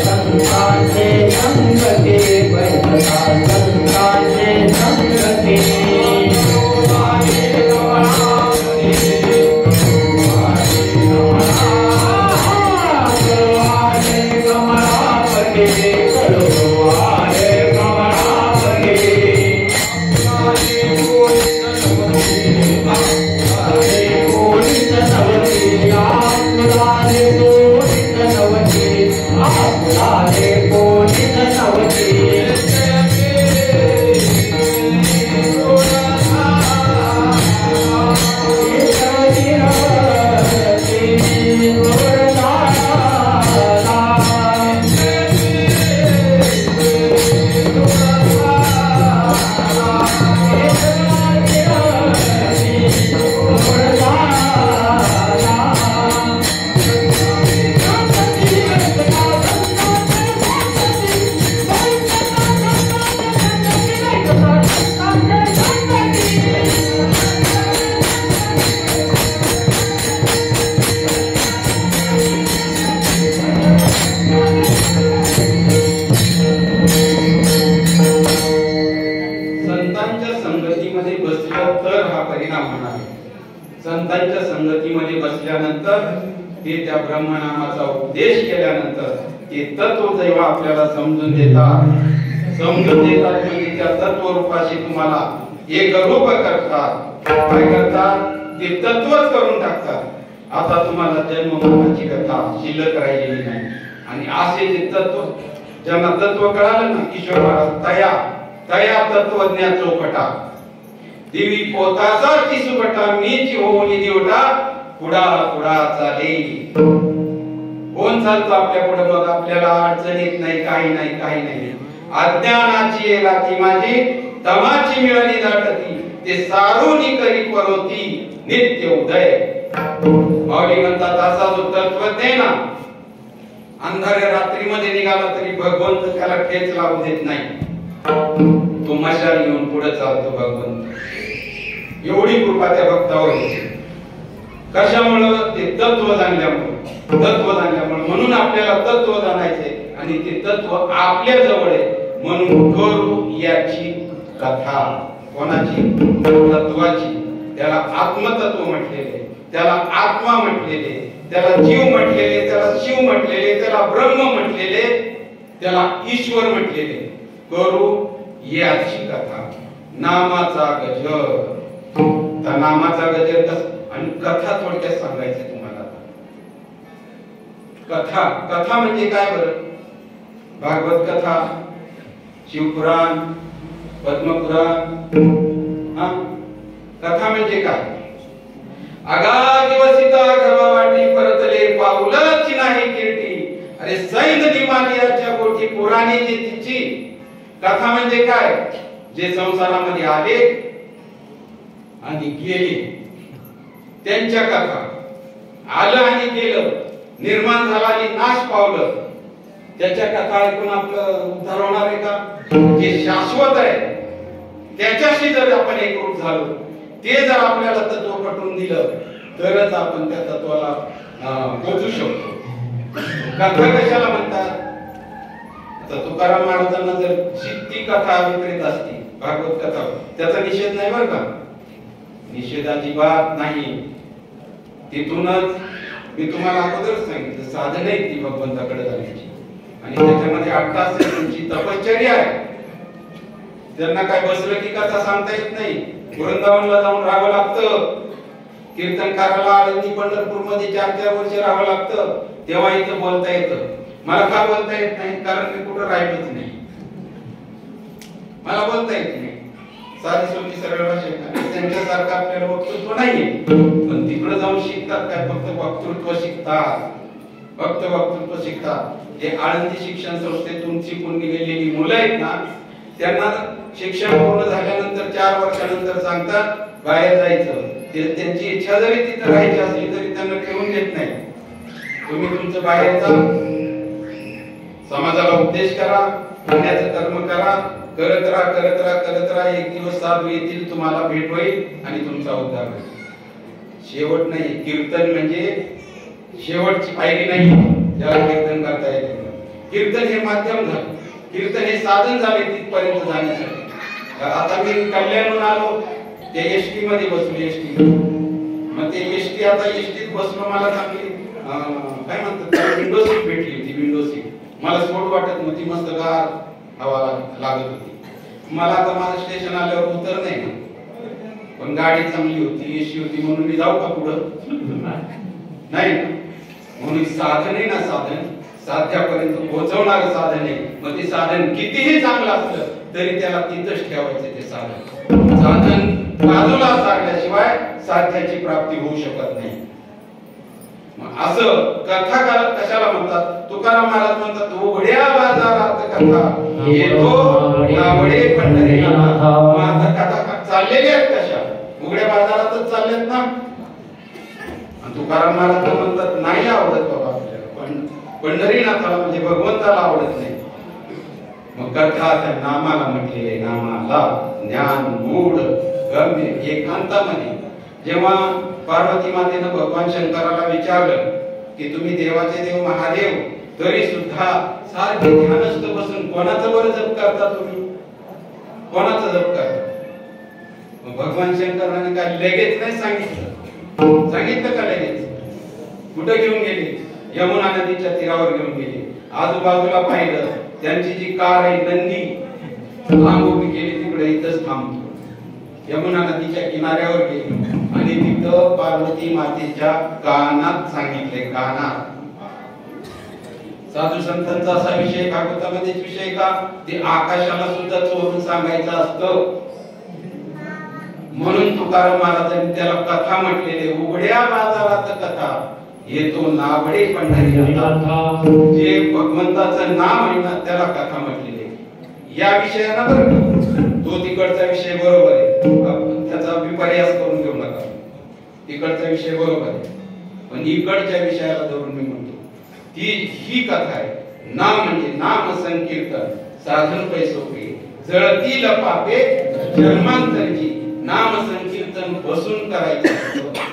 संताचे संगती वैसता संताचे संगती Yeah. झाल्यानंतर ते त्या ब्रह्मनामाचा उपदेश केल्यानंतर ते तत्व जेव्हा आपल्याला समजून देतात म्हणजे त्या तत्वरूपाशी तुम्हाला एकरूप करतात. काय करतात? ते तत्वच करून टाकतात. आता तुम्हाला जन्म मरणाची कथा शिल्लक राहिलेली नाही. आणि असे जे तत्व ज्यांना तत्व कळालं ना, किशोर महाराज तया तत्वज्ञा चौकटा देवी पोताचा चिसुकटा मीची होऊन देवटा पुढा पुढा चाले. कोण चालतो आपल्या पुढे? मग आपल्याला अडचण येत नाही, काही नाही. अज्ञानाची राती माझी तमाची मिळाली दाटती ते सारूनी करी परोती नित्य उदय. माऊली म्हणतात असा जो तत्वज्ञ ना अंधाऱ्या रात्रीमध्ये निघाला तरी भगवंत त्याला ठेच लावू देत नाही. तो मशाल घेऊन पुढे चालतो भगवंत. एवढी कृपा त्या भक्तावर होती. कशामुळं? ते तत्व जाणल्यामुळे. म्हणून आपल्याला तत्व जाणायचे आणि ते तत्व आपल्या जवळ आहे. म्हणून करू याची कथा. कोणाची? तत्वाची. त्याला आत्मतत्व म्हटलेले, त्याला आत्मा म्हटलेले, त्याला जीव म्हटलेले, त्याला शिव म्हटलेले, त्याला ब्रह्म म्हटलेले, त्याला ईश्वर म्हटलेले. करू याची कथा. नामाचा गजर. त्या नामाचा गजर आणि कथा थोडक्यात सांगायचं तुम्हाला. कथा म्हणजे काय बरं? भागवत कथा, शिवपुराण, पद्मपुराण. कथा म्हणजे काय? अगादिवसिता गर्भवाटी परतले पाऊलच नाही कीर्ती. अरे सैन दिमालियाच्या गोठी पुराणी जी तिची. कथा म्हणजे काय? जे संसारामध्ये आले आणि गेले त्यांच्या कथा. आलं आणि गेलं, निर्माण झाला आणि नाश पावलं, त्याच्या कथा ऐकून आपलं उद्धार होणार आहे का? जे शाश्वत आहे त्याच्याशी जर आपण एकरूप झालो, ते जर आपल्याला तत्व पटवून दिलं तरच आपण त्या तत्वाला पोचू शकतो. कथा कशाला म्हणतात? आता तुकाराम महाराजांना जर ती कथा विपरीत असती, भागवत कथा, त्याचा निषेध नाही बरं का, निषेध अजिबात नाही. तिथूनच मी तुम्हाला अगोदरच सांगितलं साधन आहे ती भगवंताकडे जाण्याची. आणि त्याच्यामध्ये 8 तास तुमची तपश्चर्या आहे. त्यांना काय बसलं की कथा सांगता येत नाही. वृंदावनला जाऊन राहावं लागतं. कीर्तनकाराला आळंदी पंढरपूर मध्ये 4-4 वर्ष राहावं लागतं, तेव्हा इथं बोलता येतं. मला का बोलता येत नाही? कारण मी कुठं राहिलोच नाही. मला बोलता येत नाही. साधी सोपी सरळ भाषा. त्यांच्यासारखं आपल्याला वक्तृत्व नाहीये, पण तिकडे जाऊन शिकतात काय? फक्त वक्तृत्व शिकतात. फक्त वक्तृत्व शिकतात. जे आळंदी शिक्षण संस्थेतून शिकून गेलेली मुलं आहेत ना, त्यांना शिक्षण पूर्ण झाल्यानंतर 4 वर्षानंतर सांगतात बाहेर जायचं. त्यांची इच्छा जरी तिथे राहायची असली तरी त्यांना ठेवून देत नाही. तुम्ही तुमचं बाहेर जा, समाजाला उपदेश करा, पुण्याचं कर्म करा, करत राहा. एक दिवस साधू येतील, तुम्हाला भेट होईल आणि तुमचा उद्धार होईल. शेवट नाही. कीर्तन म्हणजे शेवटची पायरी नाही ज्याला कीर्तन करता येते. कीर्तन हे माध्यम झालं, कीर्तन हे साधन झाले तिथपर्यंत जाण्यासाठी. आता मी कल्याणहून आलो, त्या एसटी मध्ये बसलो. एसटी मग ते एसटी आता एसटीत बसलो, मला चांगली काय म्हणतात विंडो सीट भेटली होती. विंडो सीट मला स्पोर्ट वाटत नव्हती, मस्त गार हवा लागत होती. मला आता माझं स्टेशन आल्यावर उतर नाही ना, पण गाडी चांगली होती, एसी होती, म्हणून मी जाऊ का पुढं? नाही. म्हणून साधन आहे ना, साधन साध्यापर्यंत पोहोचवणारं साधन आहे. मग ते साधन कितीही चांगलं असलं तरी त्याला तिथंच ठेवायचं. ते साधन बाजूला सारल्याशिवाय साध्याची प्राप्ती होऊ शकत नाही. असं कथा कशाला म्हणतात? तुकाराम महाराज म्हणतात उघड्या बाजारात कथा येतो नावडे पंढरीनाथ. आता कथा चाललेली आहेत कशा? उघड्या बाजारातच चालल्यात ना. तुकाराम महाराज म्हणतात नाही आवडत बाबा आपल्याला, पण पंढरीनाथाला म्हणजे भगवंताला आवडत नाही. मग कथा त्या नामाला म्हटलेली आहे. नामाला ज्ञान मूढ गम्य एकांतामध्ये. जेव्हा पार्वती मातेनं भगवान शंकराला विचारलं की तुम्ही देवाचे देव महादेव तरी सुद्धा सारखे ध्यानस्थ बसून कोणाचं बरं जप करता? तुम्ही कोणाचं जप करता? भगवान शंकराने काय लगेच नाही सांगितलं का लगेच? कुठं घेऊन गेले? यमुना नदीच्या तीरावर घेऊन गेले. आजूबाजूला पाहिलं, त्यांची जी कार आहे नंदी उभी केली तिकडे, इथंच थांबतो. यमुना नदीच्या किनाऱ्यावर गेली आणि तिथं पार्वती मातेच्या कानात सांगितले, कानात. साधू संतांचा असा विषय भागवतामध्येच विषय का ते आकाशाला सुद्धा चोरून सांगायचं असतं. म्हणून तुकाराम महाराजांनी त्याला कथा म्हटलेले, उघड्या बाजारात कथा येतो नावडे पंढरीनाथ. जे भगवंताचं नाम आहे ना त्याला कथा म्हटलेले. या विषयाला बरं तो तिकडचा विषय बरोबर आहे, आपण त्याचा विपर्यास करून घेऊ नका. तिकडचा विषय बरोबर आहे, पण इकडच्या विषयाला धरून मी म्हणतो ही कथा आहे. नाम म्हणजे नाम संकीर्तन साधन पैसोपे जळतील पापे जन्मांतरची. नाम संकीर्तन बसून करायचं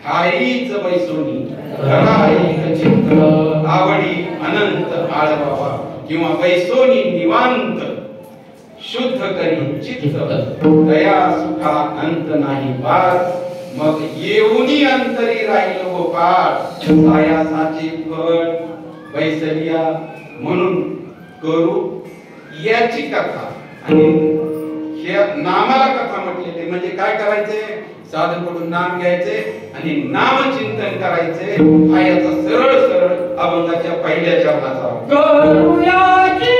हाईच बैसोनी कराई चित्त आवडी अनंत आळवावा किंवा बैसोनी निवांत शुद्ध करी चित्त दया सुखा अंत नाही पार. मग येऊनी अंतरी राहील गोपाळ सायासाचे फळ बैसलिया म्हणून करू याची कथा. आणि हे नामाला कथा म्हटलेले म्हणजे काय करायचे? साधूकडून नाम घ्यायचे आणि नाम चिंतन करायचे. हा याचा सरळ सरळ अभंगाच्या पहिल्या चरणाचा करूयाची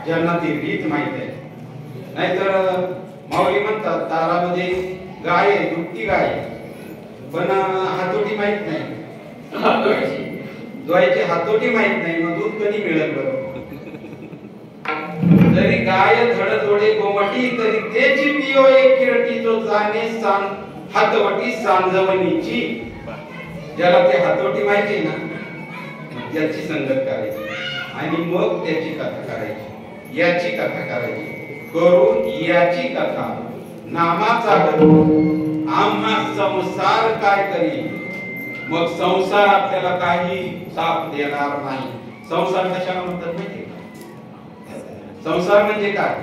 ज्यांना ती रीत माहित आहे. नाहीतर माऊली म्हणतात तारामध्ये गाय आहे, दुभती गाय आहे, पण हातोटी माहित नाही. द्वायची हातोटी माहित नाही, मग दूध कधी मिळेल बरं? जरी गाय धडधोडे गोमटी तरी तेची पियो एक किरटी जो जाणे हातवटी सांजवणीची. ज्याला ते हातोटी माहिती ना त्याची संगत करायची आणि मग त्याची कथा करायची, याची कथा करायची. करून याची कथा नामाचा आम्हा संसार काय करी. मग संसार आपल्याला काही साथ देणार नाही. संसार कशाला म्हणतात माहिती का? संसार म्हणजे काय?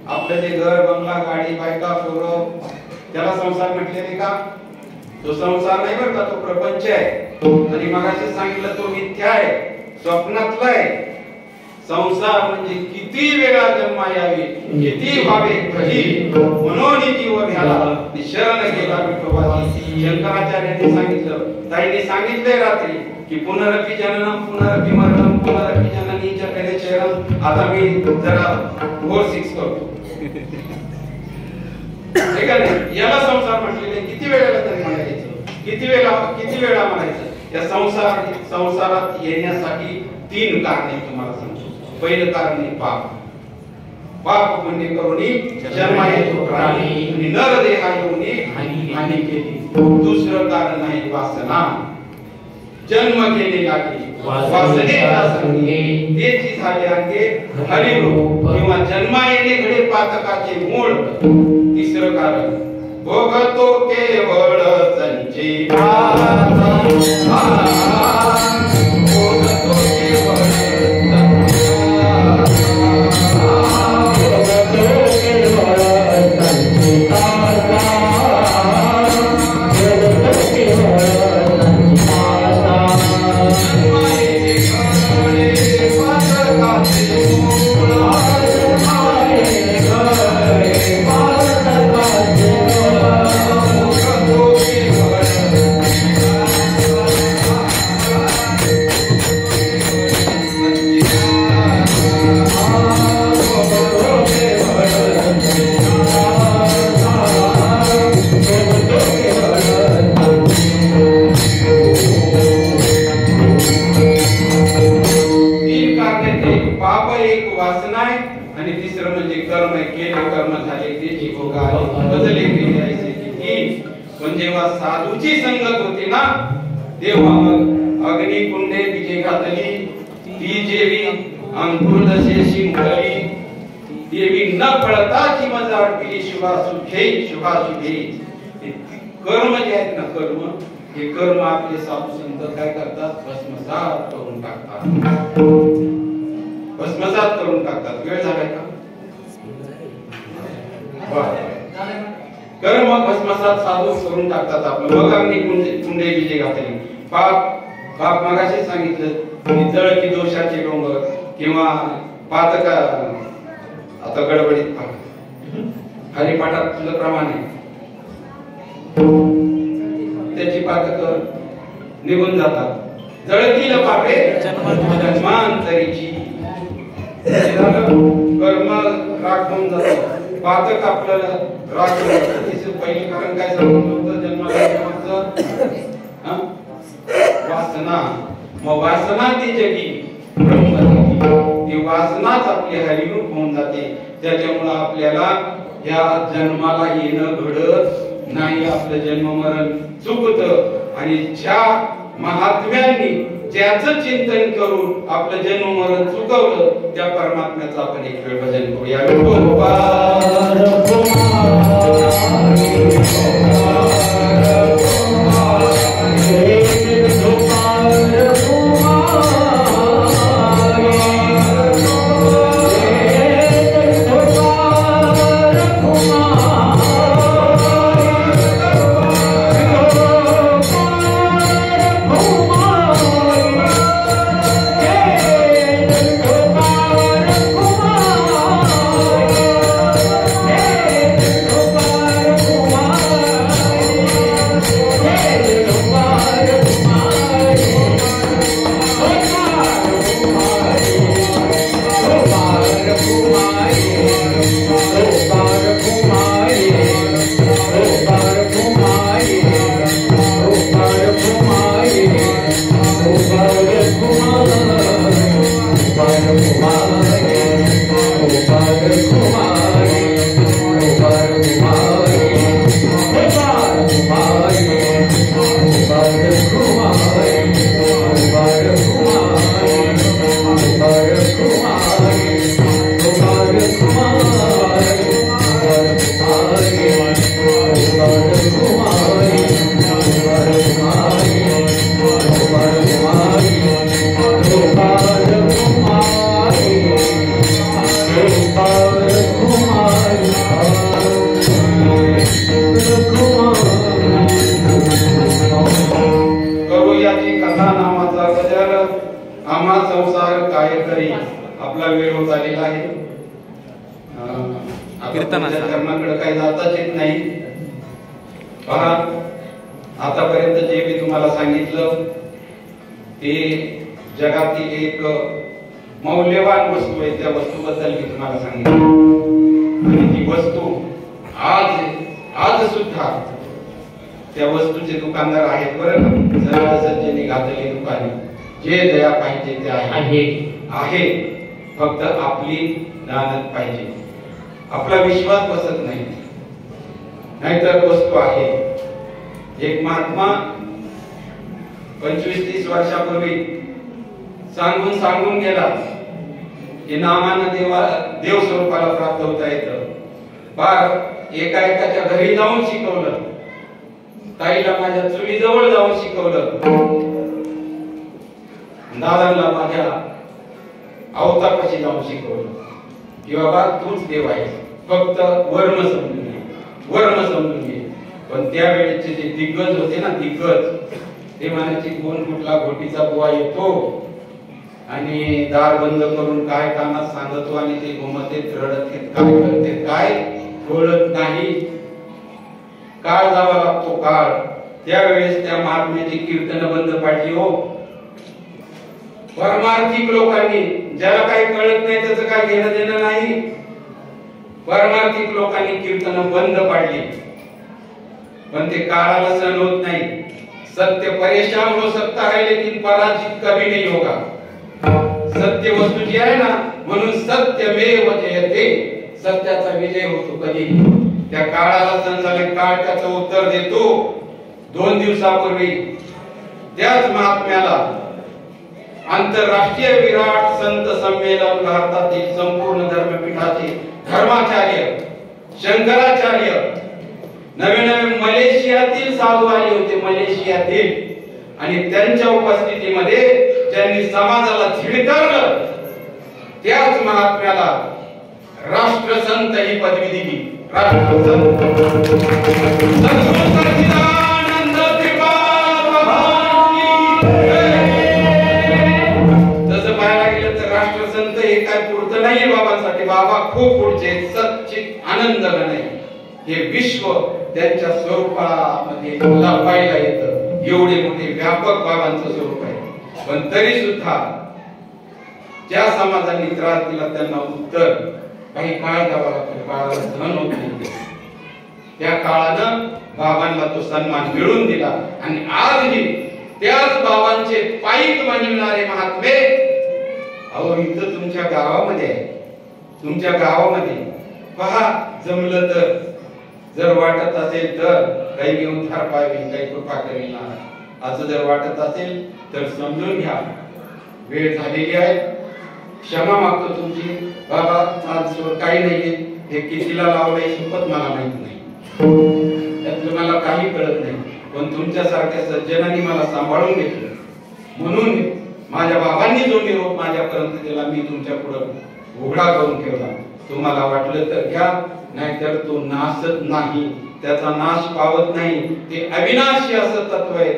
आपलं जे घर बंगला गाडी बायका पोरं त्याला संसार म्हटलेले का? तो संसार नाही बरं का, तो प्रपंच आहे. आणि मगाशी सांगितलं तो मिथ्या आहे, स्वप्नातला आहे. संसार म्हणजे किती वेळा जन्मा यावे, किती व्हावे कधी, म्हणून जीव घ्याला शरण गेला विठोबाची. शंकराचार्यांनी सांगितलं, ताईने सांगितलंय रात्री की पुनरपि जननम पुनरपि मरणम पुनरपि जननी जठरे शरणम. आता मी जरा 4-6 करतो. ठीक आहे, याला संसार म्हटलेले. किती वेळेला तरी म्हणायचं, किती वेळा म्हणायचं. या संसारात येण्यासाठी 3 कारणे तुम्हाला सांगतो. पहिलं कारण आहे पाप. पाप पुण्य करुणी जन्मा येतो प्राणी आणि नर देहा येऊनी हानी केली. दुसरं कारण आहे वासना. जन्म केले लागे वासनेचा संगी तेची झाले अंगे हरिरूप किंवा जन्मा येणे घडे पातकाचे मूळ. तिसरं कारण भोगतो केवळ संचिता. साधूची संगत होती ना, तेव्हा अग्निकुंडे बीजे घातली, ती जेवी अंकुरदशेशी मुरली, देवी न पळताची मजा वाटली शुभाशुभे शुभाशुभे. कर्म जे आहेत ना, कर्म हे कर्म आपले साधू संत काय करतात, भस्मसात करून टाकतात. भस्मसात करून टाकतात. वेळ झालाय का? कर्म भस्मसात साधू करून टाकतात आपलं. मग अग्नी कुंडे बीजे घातली. पाप मगाशी सांगितलं, जळकी दोषाचे डोंगर किंवा पातका. आता गडबडीत हरिपाठातलं प्रमाण आहे, त्याची पातक निघून जातात. जळतील पापे जन्मांतरीची. कर्म राख होऊन जातं, पातक आपल्याला राख होऊन जातं. पहिलं कारण काय सांगितलं होतं जन्माचं? वासना. मग वासना ती जगी ती वासनाच आपली हरिरूप होऊन जाते. त्याच्यामुळे आपल्याला या जन्माला येणं घडत नाही, आपलं जन्म मरण चुकत. आणि ज्या महात्म्यांनी ज्याचं चिंतन करून आपलं जन्म मरण चुकवलं त्या परमात्म्याचं आपण एक वेळ भजन करूया. आम्हा संसार काय करी आपला वेळ होत आलेला आहे. कीर्तनाचा. धर्माकडे काही जाताच येत नाही. पहा, आतापर्यंत जे मी तुम्हाला सांगितलं ते जगातील एक मौल्यवान वस्तू आहे. त्या वस्तूबद्दल मी तुम्हाला सांगितलं आणि ती वस्तू आज सुद्धा त्या वस्तूचे दुकानदार आहेत बरं का. सरळ सज्जनी घातलेली दुकाने, जे दया पाहिजे ते आहे. फक्त आपली दानत पाहिजे. आपला विश्वास बसत नाही, नाहीतर वस्तू आहे. एक महात्मा 25-30 वर्षापूर्वी सांगून गेला की नामानं देव स्वरूपाला प्राप्त होता येतं. फार एकाच्या घरी जाऊन शिकवलं, ताईला माझ्या चुलीजवळ जाऊन शिकवलं, दादांना माझ्या अवतापाशी जाऊन शिकवलं की बाबा तूच देव आहेस, फक्त वर्म समजून घे. पण त्यावेळेचे जे दिग्गज होते ना, ते म्हणायचे कोण कुठला घोटीचा बुवा येतो आणि दार बंद करून काय कानात सांगतो आणि ते घुमते रडत काय करते काय कळत नाही. काळ जावा लागतो काळ. त्यावेळेस त्या महात्म्याची कीर्तन बंद पाडली हो. परमार्थिक लोकांनी, ज्याला काही कळत नाही त्याचं काय घेणं देणं नाही, परमार्थिक लोकांनी कीर्तन बंद पाडली. पण ते काळाला सहन होत नाही. सत्य परेशान हो सकता है लेकिन पराजित कभी नहीं होगा. सत्य वस्तू जी आहे ना, म्हणून सत्यमेव जयते, सत्याचा विजय होतो कधी. त्या काळाला सहन झाले, काळ त्याचं उत्तर देतो. 2 दिवसापूर्वी त्याच महात्म्याला आंतरराष्ट्रीय विराट संत संमेलन, भारतातील संपूर्ण धर्मपीठाचे धर्माचार्य शंकराचार्य, नवे मलेशियातील साधू आले होते, मलेशियातील. आणि त्यांच्या उपस्थितीमध्ये ज्यांनी समाजाला झिडकारलं त्याच महात्म्याला राष्ट्रसंत ही पदवी दिली. राष्ट्रसंत सच्चिदानंद श्रीपाद भगवान की जय. तसं पाहायला गेलं तर राष्ट्रसंत हे काय पुरतं नाहीये बाबांसाठी. बाबा खूप पुढचे सच्चित आनंद नाही. हे विश्व त्यांच्या स्वरूपामध्ये पाहायला येतं. एवढे मोठे व्यापक बाबांचं स्वरूप आहे. पण तरी सुद्धा ज्या समाजाने त्रास दिला त्यांना उत्तर काही काळ द्यावा लागतो. काळाला सहन होत नाही. त्या काळानं बाबांना तो सन्मान मिळवून दिला. आणि आजही त्याच बाबांचे पायीक म्हणणारे महात्मे अहो इथं तुमच्या गावामध्ये आहे. तुमच्या गावामध्ये पहा, जमलं तर, जर वाटत असेल तर काही घेऊन थार पाहावी, काही कृपा करेल ना, असं जर वाटत असेल तर समजून घ्या. वेळ झालेली आहे. क्षमा मागतो तुमची. बाबा आज काही नाहीये. हे कितीला लावलंय शपथ मला माहित नाही, त्यातलं मला काही कळत नाही. पण तुमच्यासारख्या सज्जनांनी मला सांभाळून घेतलं, म्हणून माझ्या बाबांनी जो निरोप माझ्यापर्यंत दिला मी तुमच्या पुढे उघडा करून ठेवला. तुम्हाला वाटलं तर घ्या, नाहीतर तो नाशत नाही, त्याचा नाश पावत नाही. ते अविनाशी असं तत्व आहे.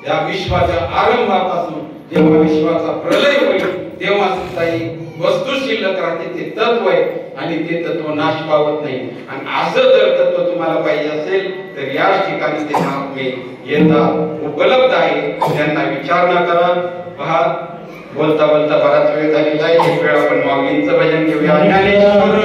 या विश्वाच्या आरंभापासून जेव्हा विश्वाचा प्रलय होईल तेव्हा सुद्धा ही वस्तू शिल्लक राहते. ते तत्व आहे आणि ते तत्व नाश पावत नाही. आणि असं जर तत्व तुम्हाला पाहिजे असेल तर या ठिकाणी ते महात्मे येतात, उपलब्ध आहे. त्यांना विचारणा करा. पहा, बोलता बराच वेळ झालेला आहे. एक वेळ आपण माऊलींचं भजन घेऊया. ज्ञानेश्वर